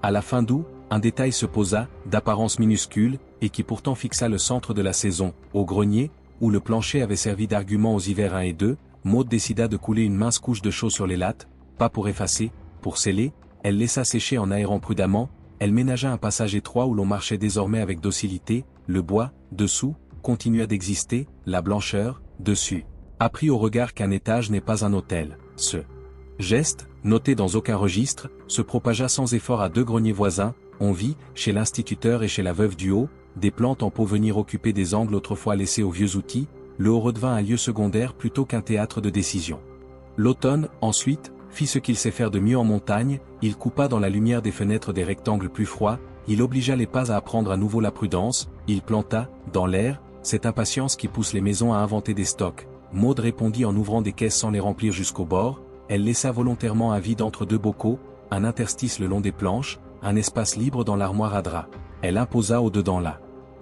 À la fin d'août, un détail se posa, d'apparence minuscule, et qui pourtant fixa le centre de la saison, au grenier, où le plancher avait servi d'argument aux hivers 1 et 2, Maud décida de couler une mince couche de chaux sur les lattes, pas pour effacer, pour sceller, elle laissa sécher en aérant prudemment, elle ménagea un passage étroit où l'on marchait désormais avec docilité, le bois, dessous, continua d'exister, la blancheur, dessus. Apprit au regard qu'un étage n'est pas un hôtel, ce geste, noté dans aucun registre, se propagea sans effort à 2 greniers voisins, on vit, chez l'instituteur et chez la veuve du haut, des plantes en pot venir occuper des angles autrefois laissés aux vieux outils, le haut redevint un lieu secondaire plutôt qu'un théâtre de décision. L'automne, ensuite, fit ce qu'il sait faire de mieux en montagne, il coupa dans la lumière des fenêtres des rectangles plus froids, il obligea les pas à apprendre à nouveau la prudence, il planta, dans l'air, cette impatience qui pousse les maisons à inventer des stocks. Maud répondit en ouvrant des caisses sans les remplir jusqu'au bord, elle laissa volontairement un vide entre 2 bocaux, un interstice le long des planches, un espace libre dans l'armoire à draps. Elle imposa au-dedans la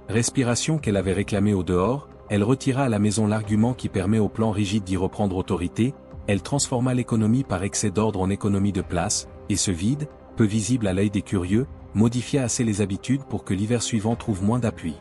respiration qu'elle avait réclamée au dehors, elle retira à la maison l'argument qui permet au plan rigide d'y reprendre autorité, elle transforma l'économie par excès d'ordre en économie de place, et ce vide, peu visible à l'œil des curieux, modifia assez les habitudes pour que l'hiver suivant trouve moins d'appui.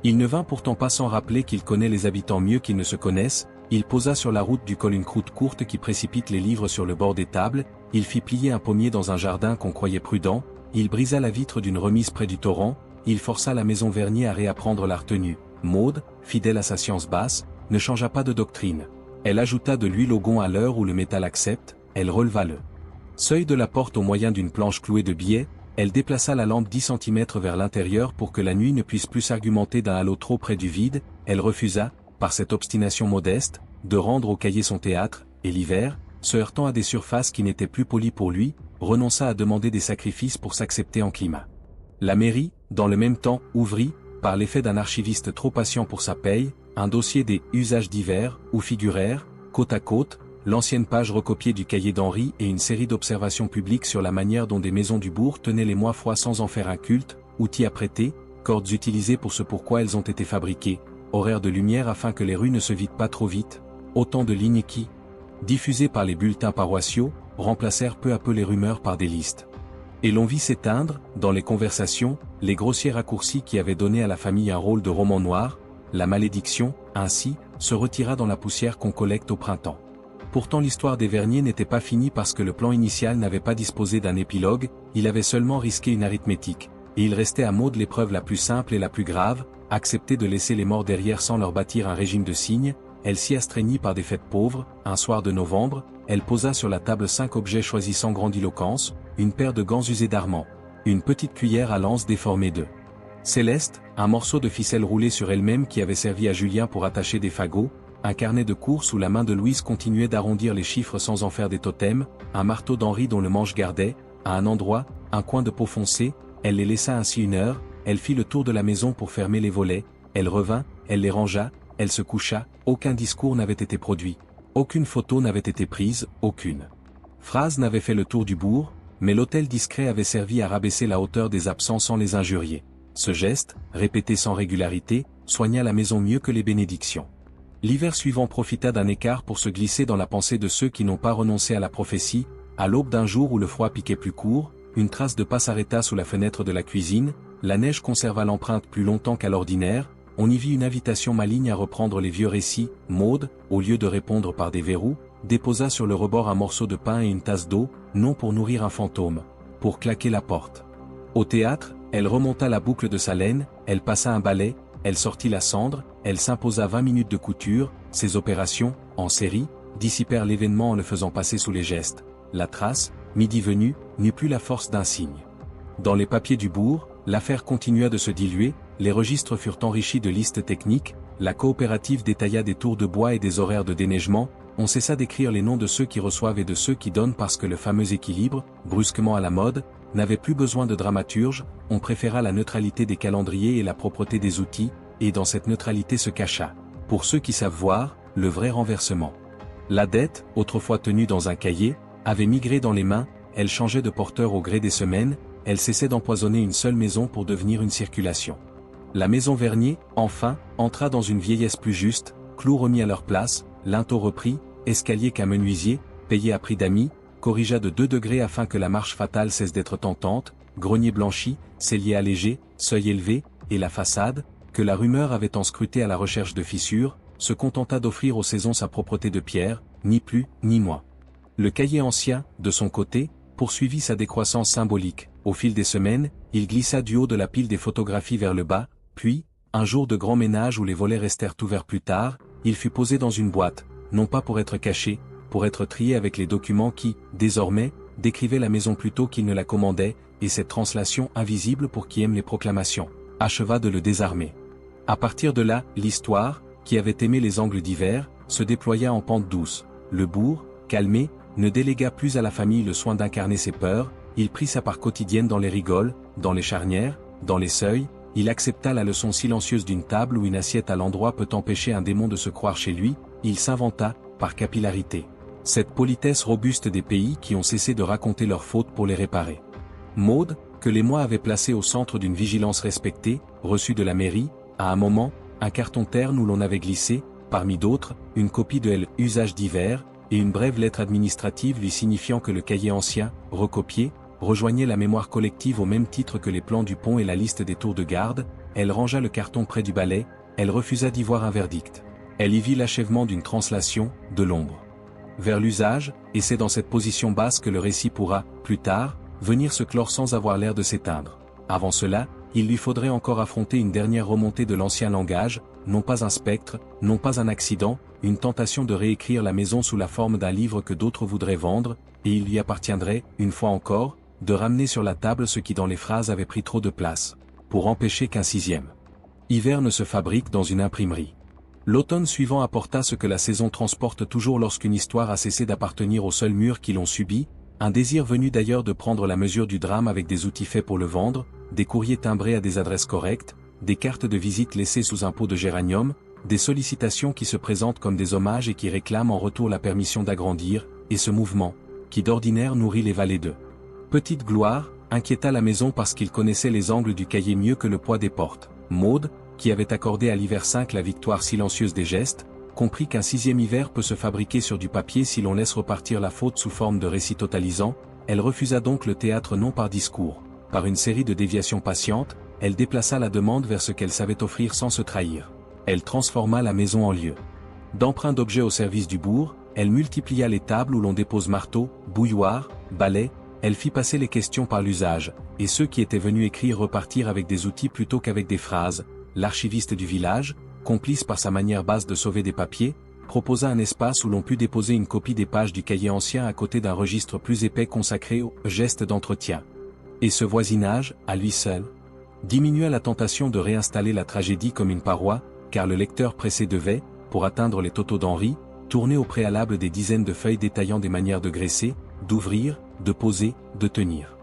Il ne vint pourtant pas sans rappeler qu'il connaît les habitants mieux qu'ils ne se connaissent, il posa sur la route du col une croûte courte qui précipite les livres sur le bord des tables, il fit plier un pommier dans un jardin qu'on croyait prudent, il brisa la vitre d'une remise près du torrent, il força la maison Vernier à réapprendre la retenue. Maud, fidèle à sa science basse, ne changea pas de doctrine. Elle ajouta de l'huile au gond à l'heure où le métal accepte, elle releva le seuil de la porte au moyen d'une planche clouée de biais, elle déplaça la lampe 10 cm vers l'intérieur pour que la nuit ne puisse plus s'argumenter d'un halo trop près du vide, elle refusa, par cette obstination modeste, de rendre au cahier son théâtre, et l'hiver, se heurtant à des surfaces qui n'étaient plus polies pour lui, renonça à demander des sacrifices pour s'accepter en climat. La mairie, dans le même temps, ouvrit, par l'effet d'un archiviste trop patient pour sa paye, un dossier des « usages divers » où figurèrent, côte à côte, l'ancienne page recopiée du cahier d'Henri et une série d'observations publiques sur la manière dont des maisons du bourg tenaient les mois froids sans en faire un culte, outils à prêter, cordes utilisées pour ce pourquoi elles ont été fabriquées, horaires de lumière afin que les rues ne se vident pas trop vite, autant de lignes qui, diffusées par les bulletins paroissiaux, remplacèrent peu à peu les rumeurs par des listes. Et l'on vit s'éteindre, dans les conversations, les grossiers raccourcis qui avaient donné à la famille un rôle de roman noir, la malédiction, ainsi, se retira dans la poussière qu'on collecte au printemps. Pourtant l'histoire des Vernier n'était pas finie parce que le plan initial n'avait pas disposé d'un épilogue, il avait seulement risqué une arithmétique, et il restait à Maud l'épreuve la plus simple et la plus grave, accepter de laisser les morts derrière sans leur bâtir un régime de signes. Elle s'y astreignit par des fêtes pauvres. Un soir de novembre, elle posa sur la table 5 objets choisis sans grandiloquence, une paire de gants usés d'Armand, une petite cuillère à lance déformée de Céleste, un morceau de ficelle roulé sur elle-même qui avait servi à Julien pour attacher des fagots, un carnet de course où la main de Louise continuait d'arrondir les chiffres sans en faire des totems, un marteau d'Henri dont le manche gardait, à un endroit, un coin de peau foncée. Elle les laissa ainsi 1 heure, elle fit le tour de la maison pour fermer les volets, elle revint, elle les rangea, elle se coucha, aucun discours n'avait été produit, aucune photo n'avait été prise, aucune phrase n'avait fait le tour du bourg, mais l'hôtel discret avait servi à rabaisser la hauteur des absents sans les injurier. Ce geste, répété sans régularité, soigna la maison mieux que les bénédictions. L'hiver suivant profita d'un écart pour se glisser dans la pensée de ceux qui n'ont pas renoncé à la prophétie. À l'aube d'un jour où le froid piquait plus court, une trace de pas s'arrêta sous la fenêtre de la cuisine, la neige conserva l'empreinte plus longtemps qu'à l'ordinaire, on y vit une invitation maligne à reprendre les vieux récits. Maud, au lieu de répondre par des verrous, déposa sur le rebord un morceau de pain et une tasse d'eau, non pour nourrir un fantôme, pour claquer la porte. Au théâtre, elle remonta la boucle de sa laine, elle passa un balai, elle sortit la cendre, elle s'imposa 20 minutes de couture. Ces opérations, en série, dissipèrent l'événement en le faisant passer sous les gestes. La trace, midi venu, n'eut plus la force d'un signe. Dans les papiers du bourg, l'affaire continua de se diluer, les registres furent enrichis de listes techniques, la coopérative détailla des tours de bois et des horaires de déneigement, on cessa d'écrire les noms de ceux qui reçoivent et de ceux qui donnent parce que le fameux équilibre, brusquement à la mode, n'avait plus besoin de dramaturge, on préféra la neutralité des calendriers et la propreté des outils, et dans cette neutralité se cacha, pour ceux qui savent voir, le vrai renversement. La dette, autrefois tenue dans un cahier, avait migré dans les mains, elle changeait de porteur au gré des semaines, elle cessait d'empoisonner une seule maison pour devenir une circulation. La maison Vernier, enfin, entra dans une vieillesse plus juste, clous remis à leur place, linteaux repris, escalier qu'un menuisier, payé à prix d'amis, corrigea de 2 degrés afin que la marche fatale cesse d'être tentante, grenier blanchi, cellier allégé, seuil élevé, et la façade, que la rumeur avait tant scrutée à la recherche de fissures, se contenta d'offrir aux saisons sa propreté de pierre, ni plus, ni moins. Le cahier ancien, de son côté, poursuivit sa décroissance symbolique. Au fil des semaines, il glissa du haut de la pile des photographies vers le bas, puis, un jour de grand ménage où les volets restèrent ouverts plus tard, il fut posé dans une boîte, non pas pour être caché, pour être trié avec les documents qui, désormais, décrivaient la maison plutôt qu'ils ne la commandaient, et cette translation invisible pour qui aime les proclamations, acheva de le désarmer. À partir de là, l'histoire, qui avait aimé les angles divers, se déploya en pente douce. Le bourg, calmé, ne délégua plus à la famille le soin d'incarner ses peurs, il prit sa part quotidienne dans les rigoles, dans les charnières, dans les seuils, il accepta la leçon silencieuse d'une table où une assiette à l'endroit peut empêcher un démon de se croire chez lui, il s'inventa, par capillarité, cette politesse robuste des pays qui ont cessé de raconter leurs fautes pour les réparer. Maud, que les mois avaient placé au centre d'une vigilance respectée, reçut de la mairie, à un moment, un carton terne où l'on avait glissé, parmi d'autres, une copie de L. Usages divers, et une brève lettre administrative lui signifiant que le cahier ancien, recopié, rejoignait la mémoire collective au même titre que les plans du pont et la liste des tours de garde. Elle rangea le carton près du balai, elle refusa d'y voir un verdict. Elle y vit l'achèvement d'une translation, de l'ombre vers l'usage, et c'est dans cette position basse que le récit pourra, plus tard, venir se clore sans avoir l'air de s'éteindre. Avant cela, il lui faudrait encore affronter une dernière remontée de l'ancien langage, non pas un spectre, non pas un accident, une tentation de réécrire la maison sous la forme d'un livre que d'autres voudraient vendre, et il lui appartiendrait, une fois encore, de ramener sur la table ce qui dans les phrases avait pris trop de place, pour empêcher qu'un sixième hiver ne se fabrique dans une imprimerie. L'automne suivant apporta ce que la saison transporte toujours lorsqu'une histoire a cessé d'appartenir aux seuls murs qui l'ont subi, un désir venu d'ailleurs de prendre la mesure du drame avec des outils faits pour le vendre, des courriers timbrés à des adresses correctes, des cartes de visite laissées sous un pot de géranium, des sollicitations qui se présentent comme des hommages et qui réclament en retour la permission d'agrandir, et ce mouvement, qui d'ordinaire nourrit les valets de petite gloire, inquiéta la maison parce qu'il connaissait les angles du cahier mieux que le poids des portes. Maud, qui avait accordé à l'hiver 5 la victoire silencieuse des gestes, comprit qu'un sixième hiver peut se fabriquer sur du papier si l'on laisse repartir la faute sous forme de récit totalisant. Elle refusa donc le théâtre non par discours, par une série de déviations patientes, elle déplaça la demande vers ce qu'elle savait offrir sans se trahir. Elle transforma la maison en lieu d'emprunt d'objets au service du bourg, elle multiplia les tables où l'on dépose marteau, bouilloire, balai, elle fit passer les questions par l'usage, et ceux qui étaient venus écrire repartirent avec des outils plutôt qu'avec des phrases. L'archiviste du village, complice par sa manière basse de sauver des papiers, proposa un espace où l'on put déposer une copie des pages du cahier ancien à côté d'un registre plus épais consacré aux gestes d'entretien. Et ce voisinage, à lui seul, diminua la tentation de réinstaller la tragédie comme une paroi, car le lecteur pressé devait, pour atteindre les totaux d'Henri, tourner au préalable des dizaines de feuilles détaillant des manières de graisser, d'ouvrir, de poser, de tenir.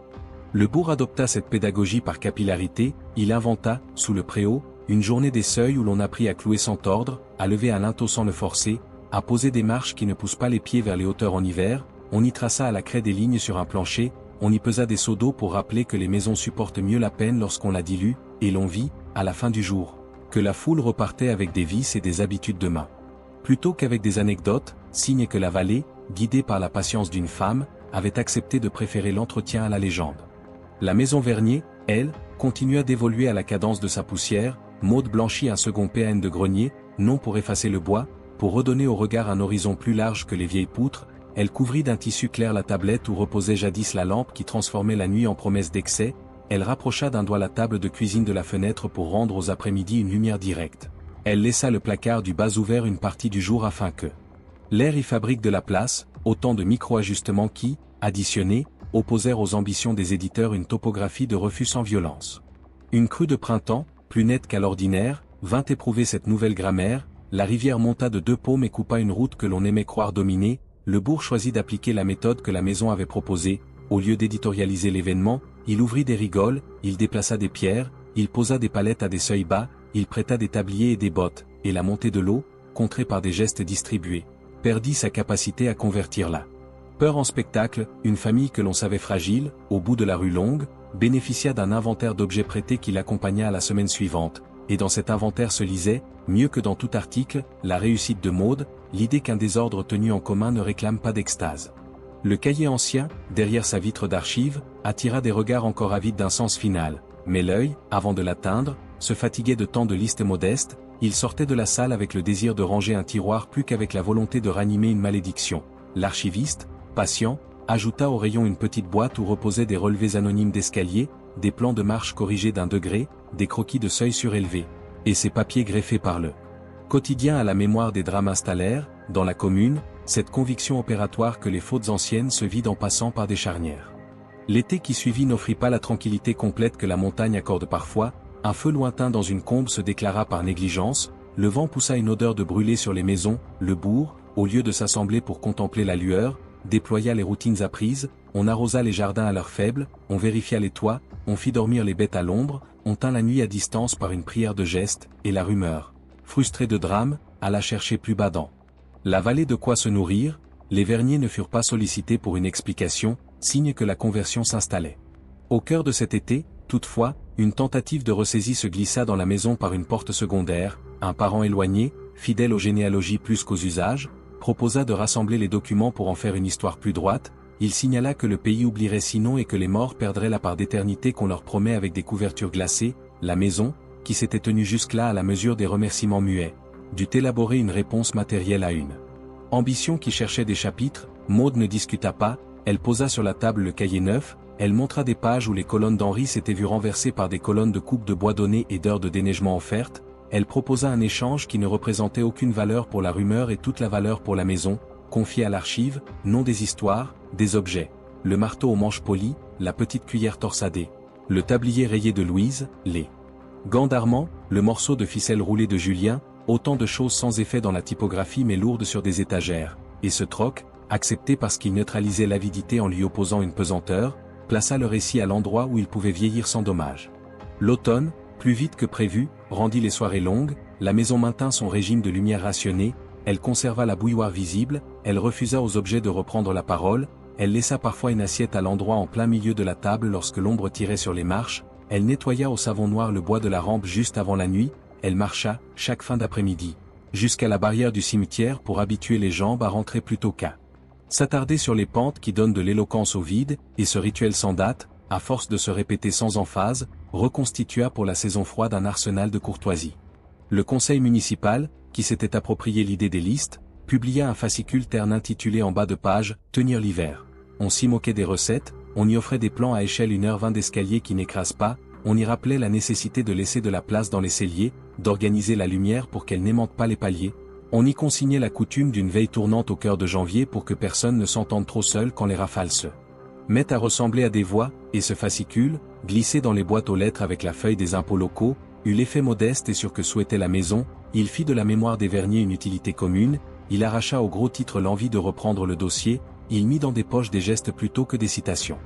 Le bourg adopta cette pédagogie par capillarité, il inventa, sous le préau, une journée des seuils où l'on apprit à clouer sans tordre, à lever un linteau sans le forcer, à poser des marches qui ne poussent pas les pieds vers les hauteurs en hiver, on y traça à la craie des lignes sur un plancher, on y pesa des seaux d'eau pour rappeler que les maisons supportent mieux la peine lorsqu'on la dilue, et l'on vit, à la fin du jour, que la foule repartait avec des vices et des habitudes de main. Plutôt qu'avec des anecdotes, signe que la vallée, guidée par la patience d'une femme, avait accepté de préférer l'entretien à la légende. La maison Vernier, elle, continua d'évoluer à la cadence de sa poussière. Maud blanchit un second PN de grenier, non pour effacer le bois, pour redonner au regard un horizon plus large que les vieilles poutres, elle couvrit d'un tissu clair la tablette où reposait jadis la lampe qui transformait la nuit en promesse d'excès, elle rapprocha d'un doigt la table de cuisine de la fenêtre pour rendre aux après-midi une lumière directe. Elle laissa le placard du bas ouvert une partie du jour afin que l'air y fabrique de la place, autant de micro-ajustements qui, additionnés, opposèrent aux ambitions des éditeurs une topographie de refus sans violence. Une crue de printemps, plus nette qu'à l'ordinaire, vint éprouver cette nouvelle grammaire, la rivière monta de 2 paumes et coupa une route que l'on aimait croire dominée, le bourg choisit d'appliquer la méthode que la maison avait proposée, au lieu d'éditorialiser l'événement, il ouvrit des rigoles, il déplaça des pierres, il posa des palettes à des seuils bas, il prêta des tabliers et des bottes, et la montée de l'eau, contrée par des gestes distribués, perdit sa capacité à convertir la peur en spectacle. Une famille que l'on savait fragile, au bout de la rue Longue, bénéficia d'un inventaire d'objets prêtés qui l'accompagna à la semaine suivante, et dans cet inventaire se lisait, mieux que dans tout article, la réussite de Maud, l'idée qu'un désordre tenu en commun ne réclame pas d'extase. Le cahier ancien, derrière sa vitre d'archives, attira des regards encore avides d'un sens final, mais l'œil, avant de l'atteindre, se fatiguait de tant de listes modestes, il sortait de la salle avec le désir de ranger un tiroir plus qu'avec la volonté de ranimer une malédiction. L'archiviste, patient, ajouta au rayon une petite boîte où reposaient des relevés anonymes d'escalier, des plans de marche corrigés d'un degré, des croquis de seuil surélevés, et ces papiers greffés par le quotidien à la mémoire des drames installèrent, dans la commune, cette conviction opératoire que les fautes anciennes se vident en passant par des charnières. L'été qui suivit n'offrit pas la tranquillité complète que la montagne accorde parfois, un feu lointain dans une combe se déclara par négligence, le vent poussa une odeur de brûlé sur les maisons, le bourg, au lieu de s'assembler pour contempler la lueur, déploya les routines apprises, on arrosa les jardins à l'heure faible, on vérifia les toits, on fit dormir les bêtes à l'ombre, on tint la nuit à distance par une prière de geste, et la rumeur, frustrée de drame, alla chercher plus bas dans la vallée de quoi se nourrir. Les Verniers ne furent pas sollicités pour une explication, signe que la conversion s'installait. Au cœur de cet été, toutefois, une tentative de ressaisie se glissa dans la maison par une porte secondaire, un parent éloigné, fidèle aux généalogies plus qu'aux usages, proposa de rassembler les documents pour en faire une histoire plus droite, il signala que le pays oublierait sinon et que les morts perdraient la part d'éternité qu'on leur promet avec des couvertures glacées. La maison, qui s'était tenue jusque-là à la mesure des remerciements muets, dut élaborer une réponse matérielle à une ambition qui cherchait des chapitres. Maud ne discuta pas, elle posa sur la table le cahier neuf, elle montra des pages où les colonnes d'Henri s'étaient vues renversées par des colonnes de coupes de bois données et d'heures de déneigement offertes, Elle proposa un échange qui ne représentait aucune valeur pour la rumeur et toute la valeur pour la maison, confiée à l'archive, non des histoires, des objets. Le marteau aux manches polies, la petite cuillère torsadée, le tablier rayé de Louise, les gants d'Armand, le morceau de ficelle roulé de Julien, autant de choses sans effet dans la typographie mais lourdes sur des étagères, et ce troc, accepté parce qu'il neutralisait l'avidité en lui opposant une pesanteur, plaça le récit à l'endroit où il pouvait vieillir sans dommage. L'automne, plus vite que prévu, rendit les soirées longues, la maison maintint son régime de lumière rationnée, elle conserva la bouilloire visible, elle refusa aux objets de reprendre la parole, elle laissa parfois une assiette à l'endroit en plein milieu de la table lorsque l'ombre tirait sur les marches, elle nettoya au savon noir le bois de la rampe juste avant la nuit, elle marcha, chaque fin d'après-midi, jusqu'à la barrière du cimetière pour habituer les jambes à rentrer plus tôt qu'à s'attarder sur les pentes qui donnent de l'éloquence au vide, et ce rituel sans date, à force de se répéter sans emphase, reconstitua pour la saison froide un arsenal de courtoisie. Le conseil municipal, qui s'était approprié l'idée des listes, publia un fascicule terne intitulé en bas de page « Tenir l'hiver ». On s'y moquait des recettes, on y offrait des plans à échelle 1h20 d'escalier qui n'écrasent pas, on y rappelait la nécessité de laisser de la place dans les celliers, d'organiser la lumière pour qu'elle n'aimante pas les paliers. On y consignait la coutume d'une veille tournante au cœur de janvier pour que personne ne s'entende trop seul quand les rafales se mettent à ressembler à des voix, et ce fascicule, glissé dans les boîtes aux lettres avec la feuille des impôts locaux, eut l'effet modeste et sûr que souhaitait la maison, il fit de la mémoire des Verniers une utilité commune, il arracha au gros titre l'envie de reprendre le dossier, il mit dans des poches des gestes plutôt que des citations.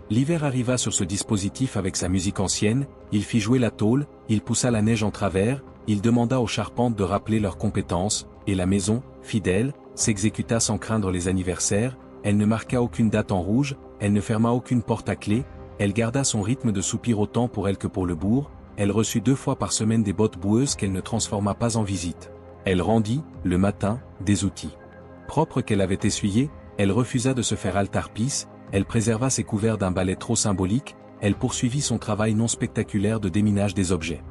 L'hiver arriva sur ce dispositif avec sa musique ancienne, il fit jouer la tôle, il poussa la neige en travers, il demanda aux charpentes de rappeler leurs compétences, et la maison, fidèle, s'exécuta sans craindre les anniversaires, elle ne marqua aucune date en rouge, elle ne ferma aucune porte à clé, elle garda son rythme de soupir autant pour elle que pour le bourg, elle reçut 2 fois par semaine des bottes boueuses qu'elle ne transforma pas en visite. Elle rendit, le matin, des outils propres qu'elle avait essuyés, elle refusa de se faire altarpice, elle préserva ses couverts d'un balai trop symbolique, elle poursuivit son travail non spectaculaire de déminage des objets.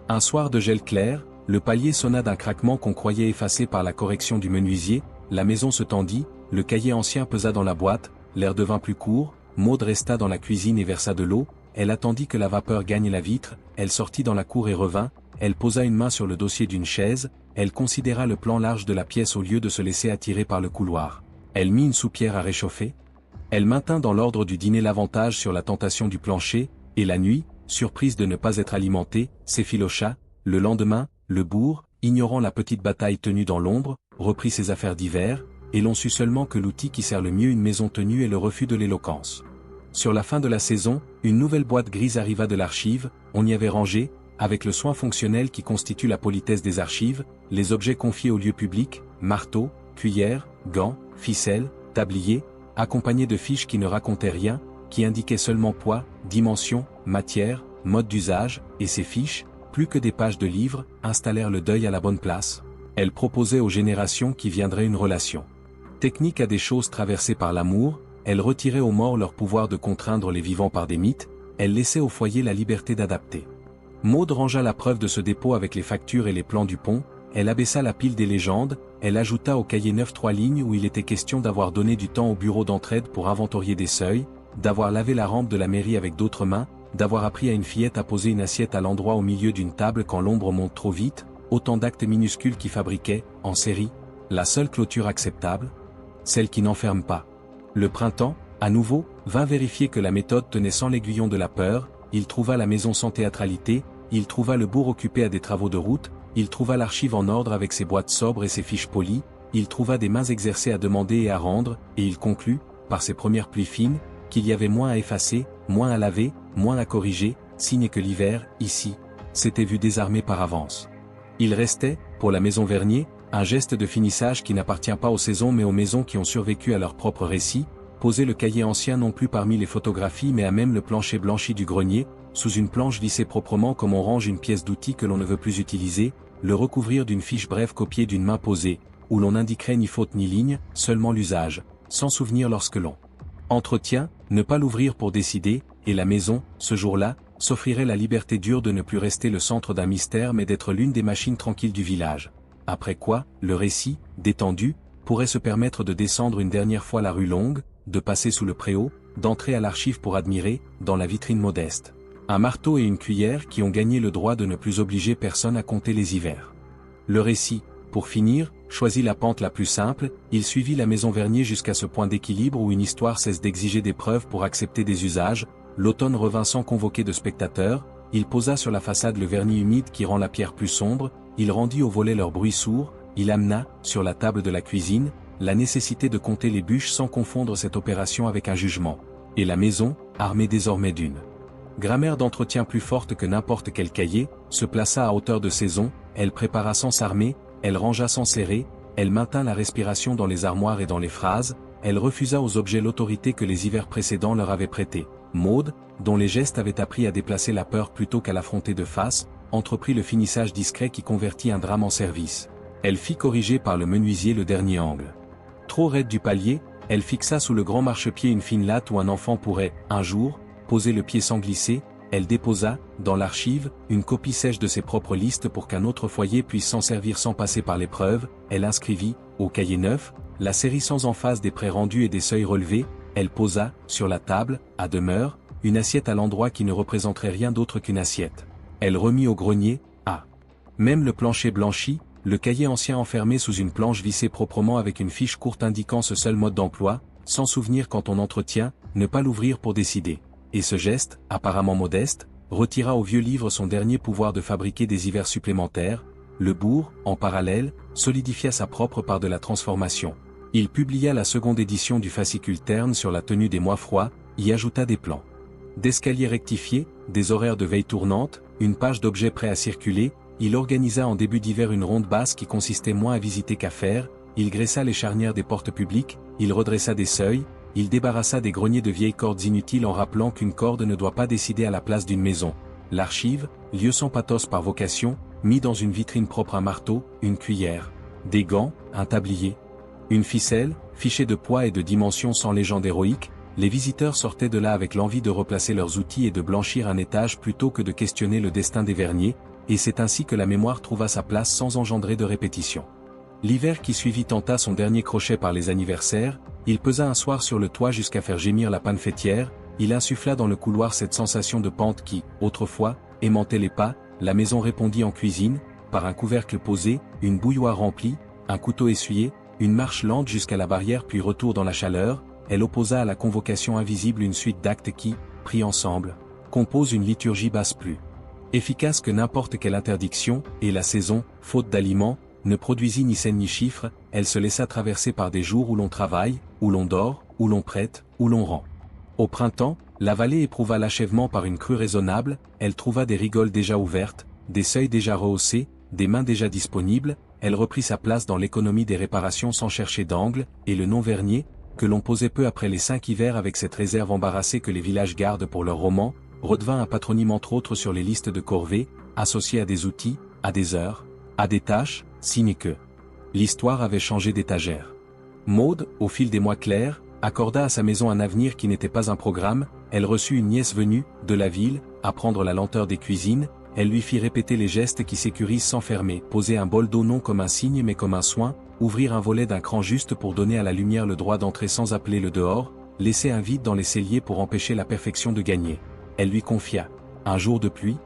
Un soir de gel clair, le palier sonna d'un craquement qu'on croyait effacé par la correction du menuisier, la maison se tendit, le cahier ancien pesa dans la boîte, l'air devint plus court, Maud resta dans la cuisine et versa de l'eau, elle attendit que la vapeur gagne la vitre, elle sortit dans la cour et revint, elle posa une main sur le dossier d'une chaise, elle considéra le plan large de la pièce au lieu de se laisser attirer par le couloir. Elle mit une soupière à réchauffer. Elle maintint dans l'ordre du dîner l'avantage sur la tentation du plancher, et la nuit, surprise de ne pas être alimentée, s'effilocha. Le lendemain, le bourg, ignorant la petite bataille tenue dans l'ombre, reprit ses affaires d'hiver, et l'on sut seulement que l'outil qui sert le mieux une maison tenue est le refus de l'éloquence. Sur la fin de la saison, une nouvelle boîte grise arriva de l'archive, on y avait rangé, avec le soin fonctionnel qui constitue la politesse des archives, les objets confiés au lieu public, marteaux, cuillères, gants, ficelles, tabliers, accompagnés de fiches qui ne racontaient rien, qui indiquaient seulement poids, dimension, matière, mode d'usage, et ces fiches, plus que des pages de livres, installèrent le deuil à la bonne place. Elles proposaient aux générations qui viendraient une relation technique à des choses traversées par l'amour, elles retiraient aux morts leur pouvoir de contraindre les vivants par des mythes, elles laissaient au foyer la liberté d'adapter. Maud rangea la preuve de ce dépôt avec les factures et les plans du pont, elle abaissa la pile des légendes, elle ajouta au cahier 9 3 lignes où il était question d'avoir donné du temps au bureau d'entraide pour inventorier des seuils, d'avoir lavé la rampe de la mairie avec d'autres mains, d'avoir appris à une fillette à poser une assiette à l'endroit au milieu d'une table quand l'ombre monte trop vite, autant d'actes minuscules qui fabriquaient, en série, la seule clôture acceptable, celle qui n'enferme pas. Le printemps, à nouveau, vint vérifier que la méthode tenait sans l'aiguillon de la peur, il trouva la maison sans théâtralité, il trouva le bourg occupé à des travaux de route, il trouva l'archive en ordre avec ses boîtes sobres et ses fiches polies, il trouva des mains exercées à demander et à rendre, et il conclut, par ses premières pluies fines, qu'il y avait moins à effacer, moins à laver, moins à corriger, signe que l'hiver, ici, s'était vu désarmé par avance. Il restait, pour la maison Vernier, un geste de finissage qui n'appartient pas aux saisons mais aux maisons qui ont survécu à leur propre récit, poser le cahier ancien non plus parmi les photographies mais à même le plancher blanchi du grenier, sous une planche vissée proprement comme on range une pièce d'outil que l'on ne veut plus utiliser, le recouvrir d'une fiche brève copiée d'une main posée, où l'on n'indiquerait ni faute ni ligne, seulement l'usage, sans souvenir lorsque l'on entretient, ne pas l'ouvrir pour décider, et la maison, ce jour-là, s'offrirait la liberté dure de ne plus rester le centre d'un mystère mais d'être l'une des machines tranquilles du village. Après quoi, le récit, détendu, pourrait se permettre de descendre une dernière fois la rue Longue, de passer sous le préau, d'entrer à l'archive pour admirer, dans la vitrine modeste, Un marteau et une cuillère qui ont gagné le droit de ne plus obliger personne à compter les hivers. Le récit, pour finir, choisit la pente la plus simple, il suivit la maison Vernier jusqu'à ce point d'équilibre où une histoire cesse d'exiger des preuves pour accepter des usages, l'automne revint sans convoquer de spectateurs, il posa sur la façade le vernis humide qui rend la pierre plus sombre, il rendit aux volets leur bruit sourd, il amena, sur la table de la cuisine, la nécessité de compter les bûches sans confondre cette opération avec un jugement. Et la maison, armée désormais d'une grammaire d'entretien plus forte que n'importe quel cahier, se plaça à hauteur de saison, elle prépara sans s'armer, elle rangea sans serrer, elle maintint la respiration dans les armoires et dans les phrases, elle refusa aux objets l'autorité que les hivers précédents leur avaient prêtée. Maud, dont les gestes avaient appris à déplacer la peur plutôt qu'à l'affronter de face, entreprit le finissage discret qui convertit un drame en service. Elle fit corriger par le menuisier le dernier angle. Trop raide du palier, elle fixa sous le grand marchepied une fine latte où un enfant pourrait, un jour, poser le pied sans glisser. Elle déposa, dans l'archive, une copie sèche de ses propres listes pour qu'un autre foyer puisse s'en servir sans passer par l'épreuve. Elle inscrivit, au cahier neuf, la série sans emphase des prêts rendus et des seuils relevés. Elle posa, sur la table, à demeure, une assiette à l'endroit qui ne représenterait rien d'autre qu'une assiette. Elle remit au grenier, même le plancher blanchi, le cahier ancien enfermé sous une planche vissée proprement avec une fiche courte indiquant ce seul mode d'emploi, sans souvenir quand on entretient, ne pas l'ouvrir pour décider. Et ce geste, apparemment modeste, retira au vieux livre son dernier pouvoir de fabriquer des hivers supplémentaires. Le bourg, en parallèle, solidifia sa propre part de la transformation. Il publia la seconde édition du fascicule terne sur la tenue des mois froids, y ajouta des plans d'escaliers rectifiés, des horaires de veille tournante, une page d'objets prêts à circuler. Il organisa en début d'hiver une ronde basse qui consistait moins à visiter qu'à faire, il graissa les charnières des portes publiques, il redressa des seuils, il débarrassa des greniers de vieilles cordes inutiles en rappelant qu'une corde ne doit pas décider à la place d'une maison. L'archive, lieu sans pathos par vocation, mit dans une vitrine propre un marteau, une cuillère, des gants, un tablier, une ficelle, fichée de poids et de dimensions sans légende héroïque. Les visiteurs sortaient de là avec l'envie de replacer leurs outils et de blanchir un étage plutôt que de questionner le destin des verniers, et c'est ainsi que la mémoire trouva sa place sans engendrer de répétition. L'hiver qui suivit tenta son dernier crochet par les anniversaires, il pesa un soir sur le toit jusqu'à faire gémir la panne fêtière, il insuffla dans le couloir cette sensation de pente qui, autrefois, aimantait les pas. La maison répondit en cuisine, par un couvercle posé, une bouilloire remplie, un couteau essuyé, une marche lente jusqu'à la barrière puis retour dans la chaleur. Elle opposa à la convocation invisible une suite d'actes qui, pris ensemble, composent une liturgie basse plus efficace que n'importe quelle interdiction, et la saison, faute d'aliments, ne produisit ni scène ni chiffre. Elle se laissa traverser par des jours où l'on travaille, où l'on dort, où l'on prête, où l'on rend. Au printemps, la vallée éprouva l'achèvement par une crue raisonnable, elle trouva des rigoles déjà ouvertes, des seuils déjà rehaussés, des mains déjà disponibles, elle reprit sa place dans l'économie des réparations sans chercher d'angle, et le nom Vernier, que l'on posait peu après les 5 hivers avec cette réserve embarrassée que les villages gardent pour leurs romans, redevint un patronyme entre autres sur les listes de corvées, associé à des outils, à des heures, à des tâches, signe que l'histoire avait changé d'étagère. Maud, au fil des mois clairs, accorda à sa maison un avenir qui n'était pas un programme. Elle reçut une nièce venue, de la ville, apprendre la lenteur des cuisines. Elle lui fit répéter les gestes qui sécurisent sans fermer, poser un bol d'eau non comme un signe mais comme un soin, ouvrir un volet d'un cran juste pour donner à la lumière le droit d'entrer sans appeler le dehors, laisser un vide dans les celliers pour empêcher la perfection de gagner. Elle lui confia, un jour de pluie,